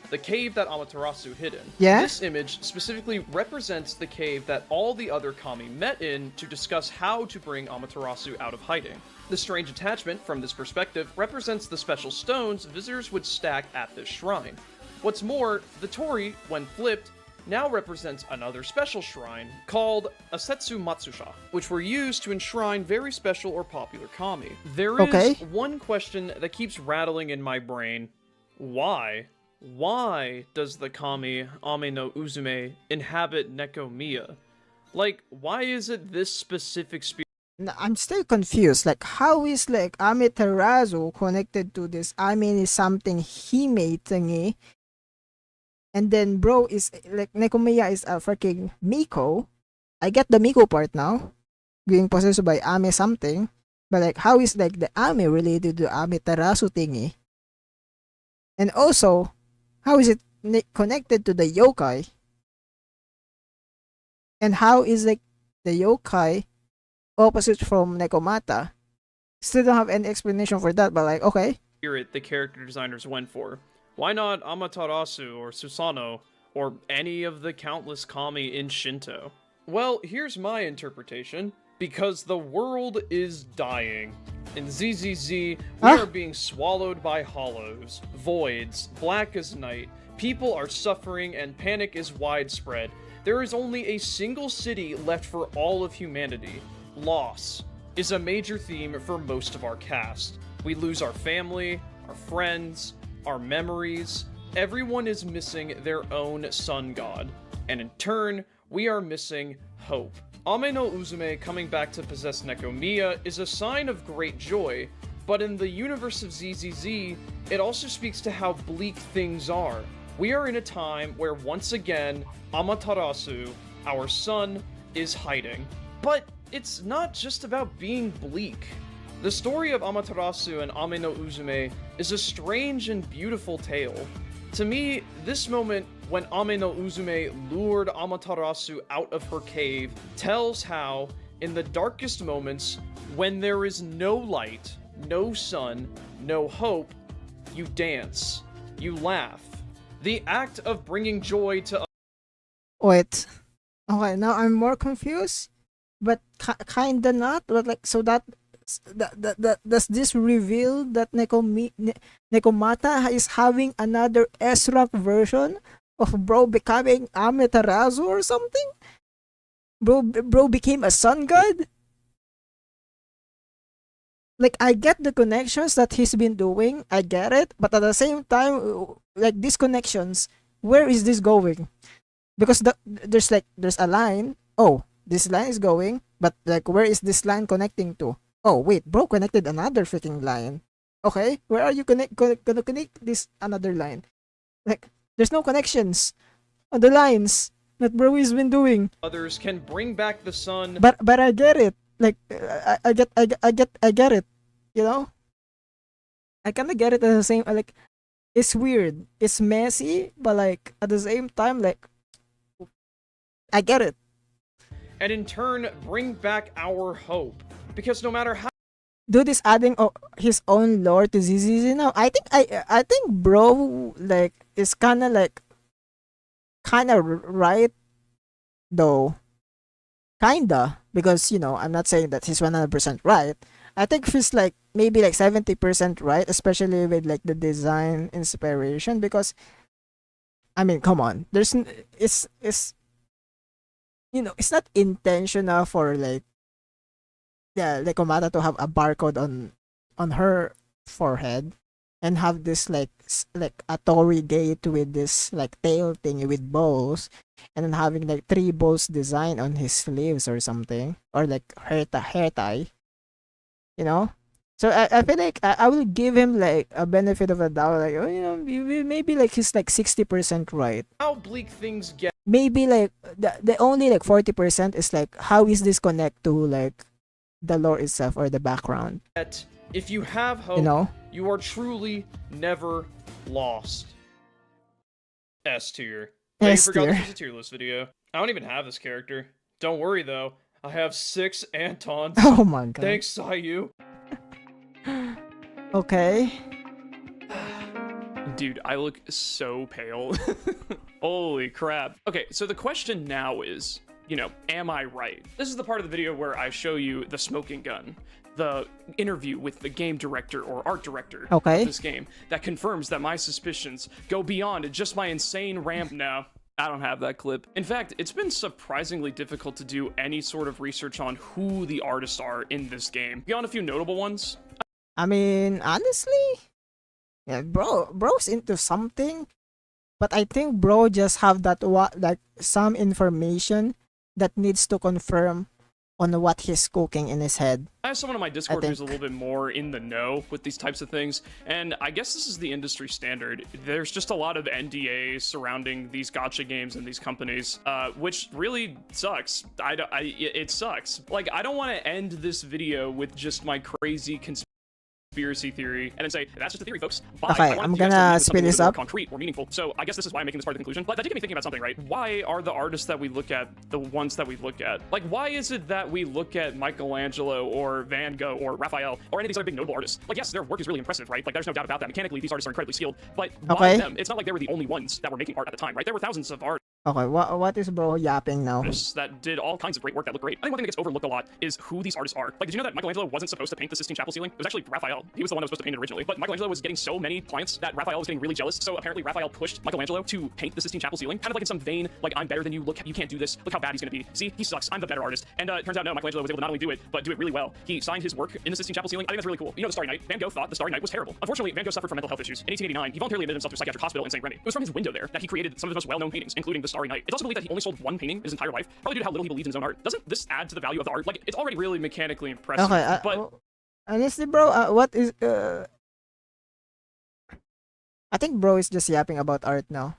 Speaker 2: The cave that Amaterasu hid in.
Speaker 1: Yeah?
Speaker 2: This image specifically represents the cave that all the other kami met in to discuss how to bring Amaterasu out of hiding. The strange attachment from this perspective represents the special stones visitors would stack at this shrine. What's more, the Tori, when flipped, now represents another special shrine called Asetsu Matsusha, which were used to enshrine very special or popular kami. There is
Speaker 1: Okay.
Speaker 2: one question that keeps rattling in my brain. Why? Why does the kami Ame no Uzume inhabit Nekomiya? Like, why is it this specific spirit?
Speaker 1: I'm still confused. Like, how is like Amaterasu connected to this Ame is something Hime thingy? And then bro is like Nekomiya is a freaking Miko. I get the Miko part now. Being possessed by Ame something. But like how is like the Ame related to Amaterasu thingy? And also, how is it connected to the yokai? And how is like the yokai opposite from Nekomata? Still don't have any explanation for that, but like okay.
Speaker 2: Spirit the character designers went for. Why not Amaterasu or Susanoo or any of the countless kami in Shinto? Well, here's my interpretation. Because the world is dying. In ZZZ, we
Speaker 1: Huh?
Speaker 2: are being swallowed by hollows, voids, black as night. People are suffering and panic is widespread. There is only a single city left for all of humanity. Loss is a major theme for most of our cast. We lose our family, our friends, our memories. Everyone is missing their own sun god. And in turn, we are missing hope. Ame no Uzume coming back to possess Nekomiya is a sign of great joy, but in the universe of ZZZ, it also speaks to how bleak things are. We are in a time where once again, Amaterasu, our sun, is hiding. But it's not just about being bleak. The story of Amaterasu and Ame no Uzume is a strange and beautiful tale. To me, this moment when Ame no Uzume lured Amaterasu out of her cave tells how, in the darkest moments, when there is no light, no sun, no hope, you dance, you laugh. The act of bringing joy to
Speaker 1: Wait. Okay, now I'm more confused. But kinda not. But like so does this reveal that Nekomata is having another S-rank version of bro becoming Amaterasu or something? Bro became a sun god? Like I get the connections that he's been doing, I get it, but at the same time, like these connections, where is this going? Because there's a line. Oh, this line is going, but like where is this line connecting to? Oh wait, bro connected another freaking line. Okay, where are you gonna connect this another line? Like there's no connections on the lines that bro has been doing.
Speaker 2: others can bring back the sun.
Speaker 1: But I get it. Like I get it. You know, I kind of get it at the same. Like it's weird. It's messy, but like at the same time, like I get it.
Speaker 2: And in turn, bring back our hope. Because no matter how
Speaker 1: Dude is adding his own lore to ZZZ now. I think bro like is kind of right though. Kinda, because you know I'm not saying that he's 100% right. I think he's like maybe like 70% right, especially with like the design inspiration. Because I mean, come on, it's you know it's not intentional for like yeah like Omata to have a barcode on her forehead. and have this like a Tory gate with this like tail thingy with bows, and then having like three bows design on his sleeves or something, or like hair tie, you know. So I feel like I will give him like a benefit of the doubt, like, oh, maybe like he's like 60% right.
Speaker 2: How bleak things get.
Speaker 1: Maybe like the only like 40% is like how is this connect to like the lore itself or the background,
Speaker 2: If you have hope,
Speaker 1: you know.
Speaker 2: you are truly never lost. S tier. I
Speaker 1: S
Speaker 2: forgot
Speaker 1: tier.
Speaker 2: this was a tier list video. I don't even have this character. Don't worry though. I have 6 Antons.
Speaker 1: Oh my god.
Speaker 2: Thanks, Sayu.
Speaker 1: Okay.
Speaker 2: Dude, I look so pale. Holy crap. Okay, so the question now is, am I right? This is the part of the video where I show you the smoking gun, the interview with the game director or art director of this game that confirms that my suspicions go beyond just my insane ramp. No, I don't have that clip. In fact, it's been surprisingly difficult to do any sort of research on who the artists are in this game. Beyond a few notable ones.
Speaker 1: I mean, honestly, yeah, bro's into something, but I think bro just have that like some information that needs to confirm on what he's cooking in his head.
Speaker 2: I have someone on my Discord who's a little bit more in the know with these types of things, and I guess this is the industry standard. There's just a lot of NDAs surrounding these gacha games and these companies, which really sucks. It sucks. Like, I don't want to end this video with just my crazy conspiracy theory and then say that's just a theory, folks. Bye.
Speaker 1: Okay, I'm gonna speed this up.
Speaker 2: Concrete or meaningful. So I guess this is why I'm making this part of the conclusion. But that did get me thinking about something, right? Why are the artists that we look at the ones that we look at? Like, why is it that we look at Michelangelo or Van Gogh or Raphael or any of these other big notable artists? Like, yes, their work is really impressive, right? Like, there's no doubt about that. Mechanically, these artists are incredibly skilled. But why them? It's not like they were the only ones that were making art at the time, right? There were thousands of artists.
Speaker 1: Okay, what is bro yapping now?
Speaker 2: That did all kinds of great work that looked great. I think one thing that gets overlooked a lot is who these artists are. Like, did you know that Michelangelo wasn't supposed to paint the Sistine Chapel ceiling? It was actually Raphael. He was the one that was supposed to paint it originally. But Michelangelo was getting so many clients that Raphael was getting really jealous. So apparently Raphael pushed Michelangelo to paint the Sistine Chapel ceiling, kind of like in some vein, like, I'm better than you. Look, you can't do this. Look how bad he's gonna be. See, he sucks. I'm the better artist. And it turns out no, Michelangelo was able to not only do it, but do it really well. He signed his work in the Sistine Chapel ceiling. I think that's really cool. You know, the Starry Night. Van Gogh thought the Starry Night was terrible. Unfortunately, Van Gogh suffered from mental health issues. In 1889, he voluntarily admitted himself to a psychiatric hospital in St. Remy. It was from his window there that he created some of his most well-known paintings, including the Starry Night. It's also believed that he only sold one painting his entire life, probably due to how little he believed in his own art. Doesn't this add to the value of the art? Like, it's already really mechanically impressive.
Speaker 1: Okay,
Speaker 2: but
Speaker 1: honestly, bro, what is I think bro is just yapping about art now.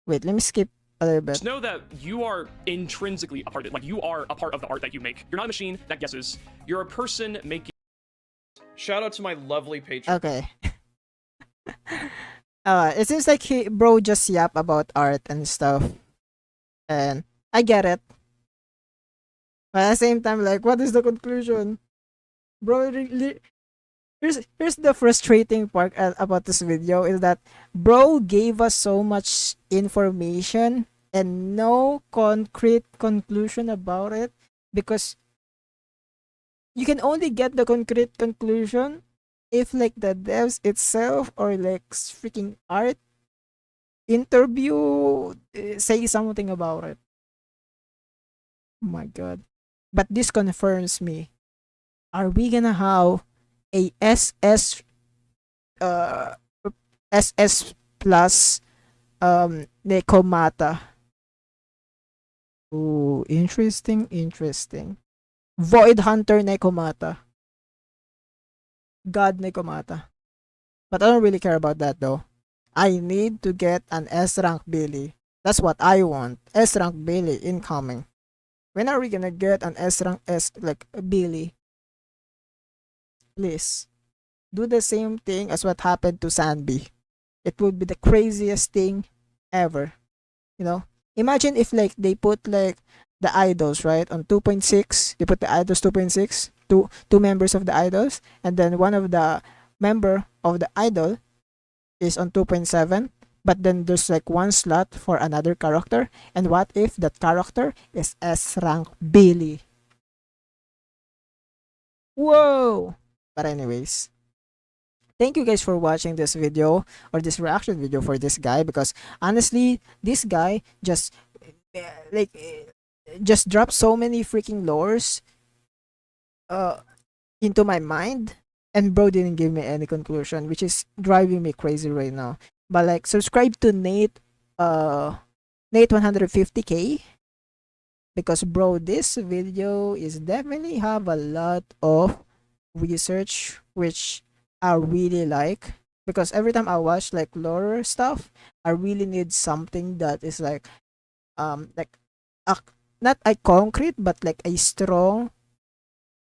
Speaker 1: Wait, let me skip a little bit.
Speaker 2: just know that you are intrinsically a part of it. Like, you are a part of the art that you make. You're not a machine that guesses. You're a person making. Shout out to my lovely patron.
Speaker 1: Okay. It seems like bro just yap about art and stuff, and I get it. But at the same time, like, what is the conclusion, bro? Here's the frustrating part about this video is that bro gave us so much information and no concrete conclusion about it, because you can only get the concrete conclusion if like the devs itself or like freaking art interview say something about it. Oh my god. But this confirms me. Are we gonna have a SS plus Nekomata? Ooh, interesting. Void Hunter Nekomata. God Nekomata. But I don't really care about that though. I need to get an S rank Billy. That's what I want. S rank Billy incoming. When are we gonna get an S rank Billy? Please. Do the same thing as what happened to Sanbi. It would be the craziest thing ever. You know? Imagine if like they put like the idols, right, on 2.6. They put the idols 2.6. Two members of the idols, and then one of the member of the idol is on 2.7, but then there's like one slot for another character. And what if that character is S rank Billy? Whoa. But anyways, thank you guys for watching this video or this reaction video for this guy, because honestly this guy just just dropped so many freaking lores into my mind, and bro didn't give me any conclusion, which is driving me crazy right now. But like, subscribe to Nate 150K, because bro, this video is definitely have a lot of research, which I really like, because every time I watch like lore stuff, I really need something that is like a, not a concrete but like a strong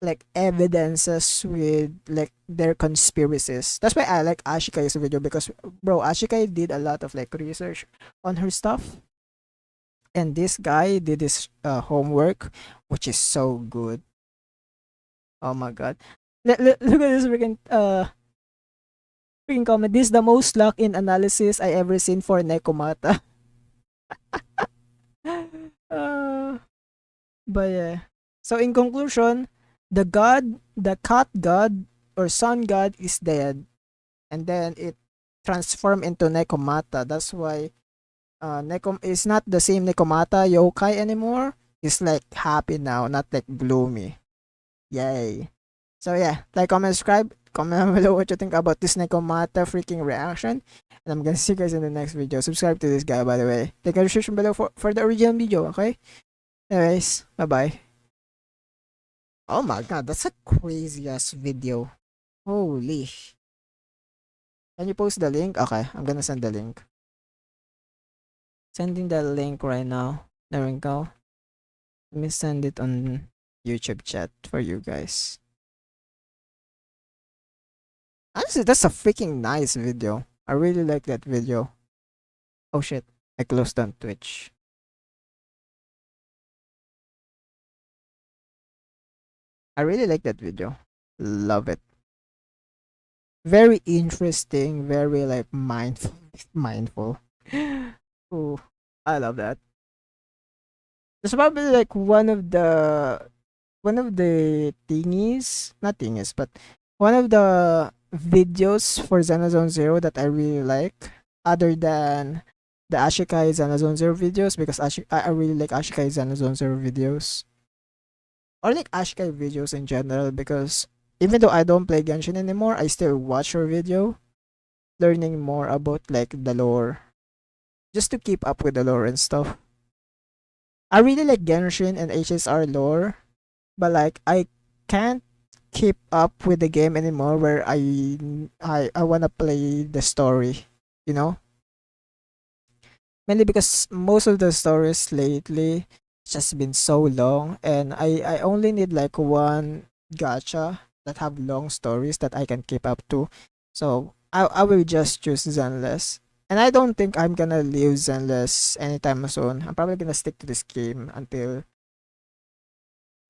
Speaker 1: like evidences with like their conspiracies. That's why I like Ashika's video, because bro, Ashika did a lot of like research on her stuff, and this guy did his homework, which is so good. Oh my god. Look at this freaking comment. This is the most luck in analysis I ever seen for Nekomata. uh, but yeah. So in conclusion, the cat god or sun god is dead, and then it transformed into Nekomata. That's why Nekom is not the same Nekomata yokai anymore. It's like happy now, not like gloomy. Yay. So yeah, like, comment, subscribe, comment down below what you think about this Nekomata freaking reaction. And I'm gonna see you guys in the next video. Subscribe to this guy, by the way. Take a description below for the original video, okay? Anyways, bye bye. Oh my god, that's a crazy ass video. Holy. Can you post the link? Okay, I'm gonna send the link. Sending the link right now. There we go. Let me send it on YouTube chat for you guys. Honestly, that's a freaking nice video. I really like that video. Oh shit, I closed on Twitch. I really like that video. Love it. Very interesting, very like mindful. Mindful. Ooh, I love that. It's probably like one of the thingies, not thingies, but one of the videos for Xenozone Zero that I really like, other than the Ashikai Xenozone Zero videos, because I really like Ashikai Xenozone Zero videos, or like Ashikai videos in general, because even though I don't play Genshin anymore, I still watch her video, learning more about like the lore, just to keep up with the lore and stuff. I really like Genshin and HSR lore, but like I can't keep up with the game anymore where I wanna play the story, you know? Mainly because most of the stories lately just been so long, and I only need like one gacha that have long stories that I can keep up to. So I will just choose Zenless. And I don't think I'm gonna leave Zenless anytime soon. I'm probably gonna stick to this game until,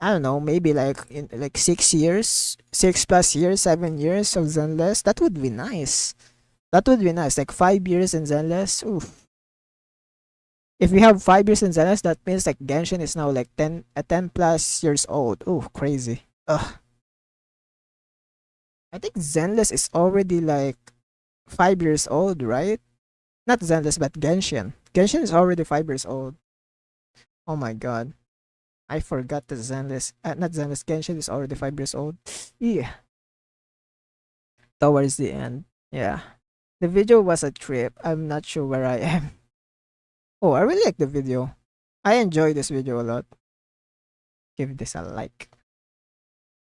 Speaker 1: I don't know, maybe like in like 6 years, 6 plus years, 7 years of Zenless. That would be nice. That would be nice. Like 5 years in Zenless. Oof. If we have 5 years in Zenless, that means like Genshin is now like 10 plus years old. Oh, crazy. Ugh. I think Zenless is already like 5 years old, right? Not Zenless, but Genshin. Genshin is already 5 years old. Oh my god. I forgot that Zenless, not Zenless, Genshin is already 5 years old. Yeah. Towards the end. Yeah. The video was a trip. I'm not sure where I am. Oh, I really like the video. I enjoy this video a lot. Give this a like.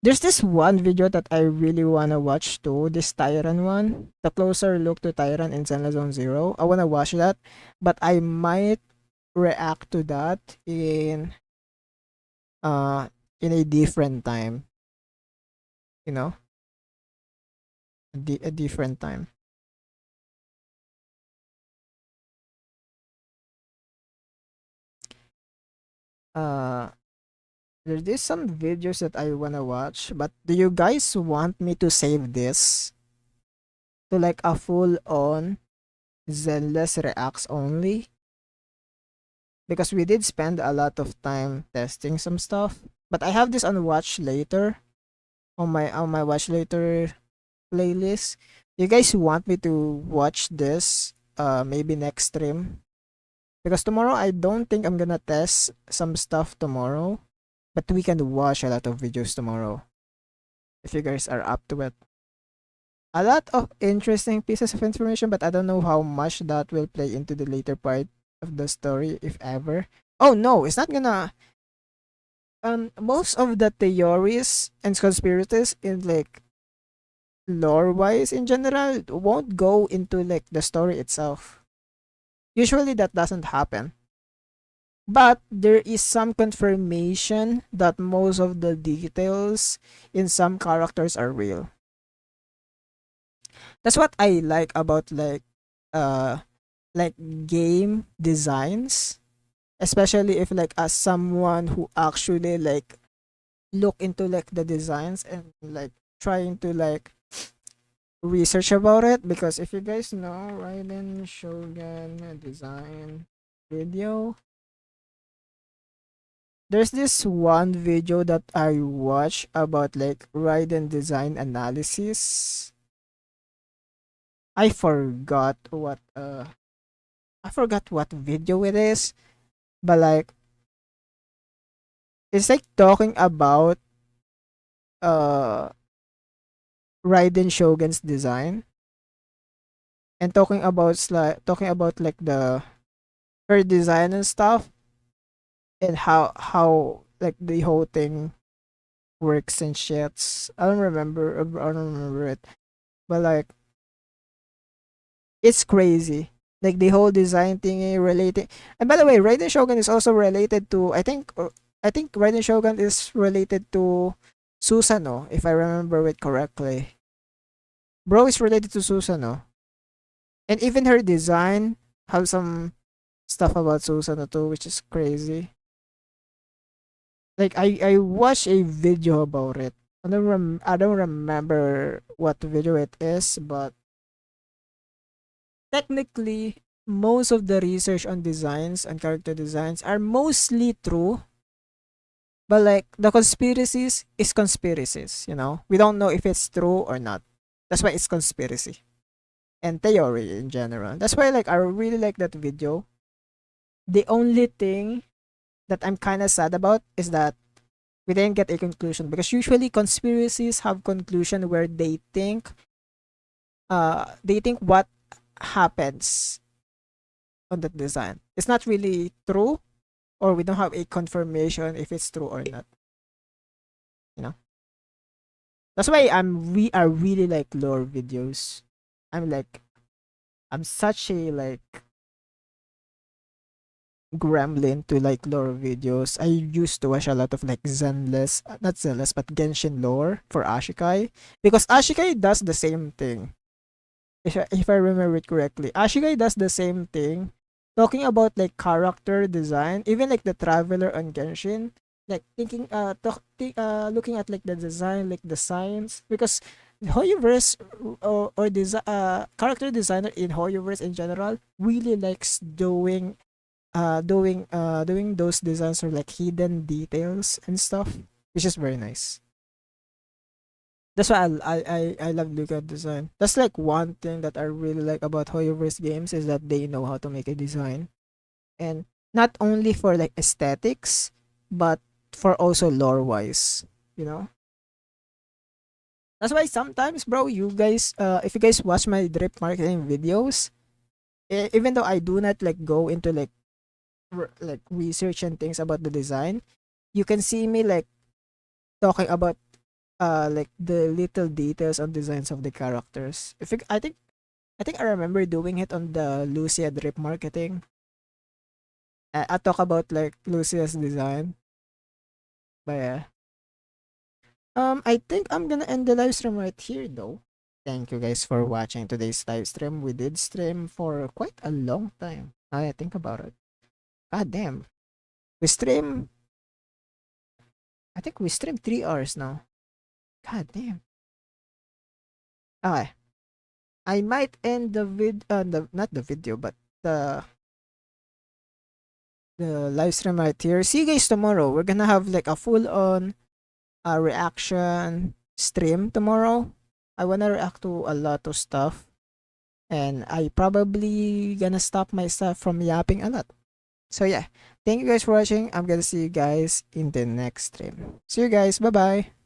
Speaker 1: There's this one video that I really wanna watch too, this Tyrant one. The closer look to Tyrant in Zone Zero. I wanna watch that, but I might react to that uh in a different time. You know? A different time. Uh there's some videos that I wanna watch, but do you guys want me to save this to like a full on Zenless reacts only? Because we did spend a lot of time testing some stuff. But I have this on watch later, on my watch later playlist. You guys want me to watch this maybe next stream? Because tomorrow I don't think I'm gonna test some stuff tomorrow. But we can watch a lot of videos tomorrow if you guys are up to it. a lot of interesting pieces of information, but I don't know how much that will play into the later part of the story, if ever. Oh no, it's not gonna. Most of the theories and conspiracies in like lore wise in general won't go into like the story itself. Usually that doesn't happen. But there is some confirmation that most of the details in some characters are real. That's what I uh like game designs, especially if like as someone who actually like look into like the designs and like trying to like research about it. Because if you guys know Raiden Shogun design video, there's this one video that I watch about like Raiden design analysis. I forgot what I forgot what video it is, but like it's like talking about uh Raiden Shogun's design and talking about like the her design and stuff, and how like the whole thing works and shits. I don't remember it. But like it's crazy. Like the whole design thingy related. And by the way, Raiden Shogun is also related to I think Raiden Shogun is related to Susanoo, if I remember it correctly. Bro is related to Susanoo. And even her design have some stuff about Susanoo too, which is crazy. Like I watched a video about it. I don't remember what video it is, but technically most of the research on designs and character designs are mostly true, but like the conspiracies is conspiracies, you know. We don't know if it's true or not. That's why it's conspiracy and theory in general. That's why like I really like that video. The only thing that I'm kind of sad about is that we didn't get a conclusion, because usually conspiracies have conclusion where they think what happens on that design. It's not really true, or we don't have a confirmation if it's true or not. You know? That's why we are really like lore videos. I'm like I'm such a like gremlin to like lore videos. I used to watch a lot of like Zenless, not Zenless, but Genshin lore for Ashikai, because Ashikai does the same thing. If I remember it correctly, Ashikai does the same thing, talking about like character design, even like the Traveler on Genshin, like looking at like the design, like the science, because Hoyoverse character designer in Hoyoverse in general really likes doing those designs or like hidden details and stuff, which is very nice. That's why I love looking at design. That's like one thing that I really like about Hoyoverse games, is that they know how to make a design, and not only for like aesthetics, but for also lore wise. You know. That's why sometimes, bro, you guys, if you guys watch my drip marketing videos, even though I do not like go into like research and things about the design, you can see me like talking about like the little details on designs of the characters. I think I remember doing it on the Lucia drip marketing. I talk about like Lucia's design. But yeah. I think I'm gonna end the live stream right here though. Thank you guys for watching today's live stream. We did stream for quite a long time. Now I think about it. God damn. We stream I think we streamed 3 hours now. God damn. Okay. I might end not the video, but the live stream right here. See you guys tomorrow. We're gonna have like a full on reaction stream tomorrow. I wanna react to a lot of stuff, and I probably gonna stop myself from yapping a lot. So yeah, thank you guys for watching. I'm gonna see you guys in the next stream. See you guys. Bye bye.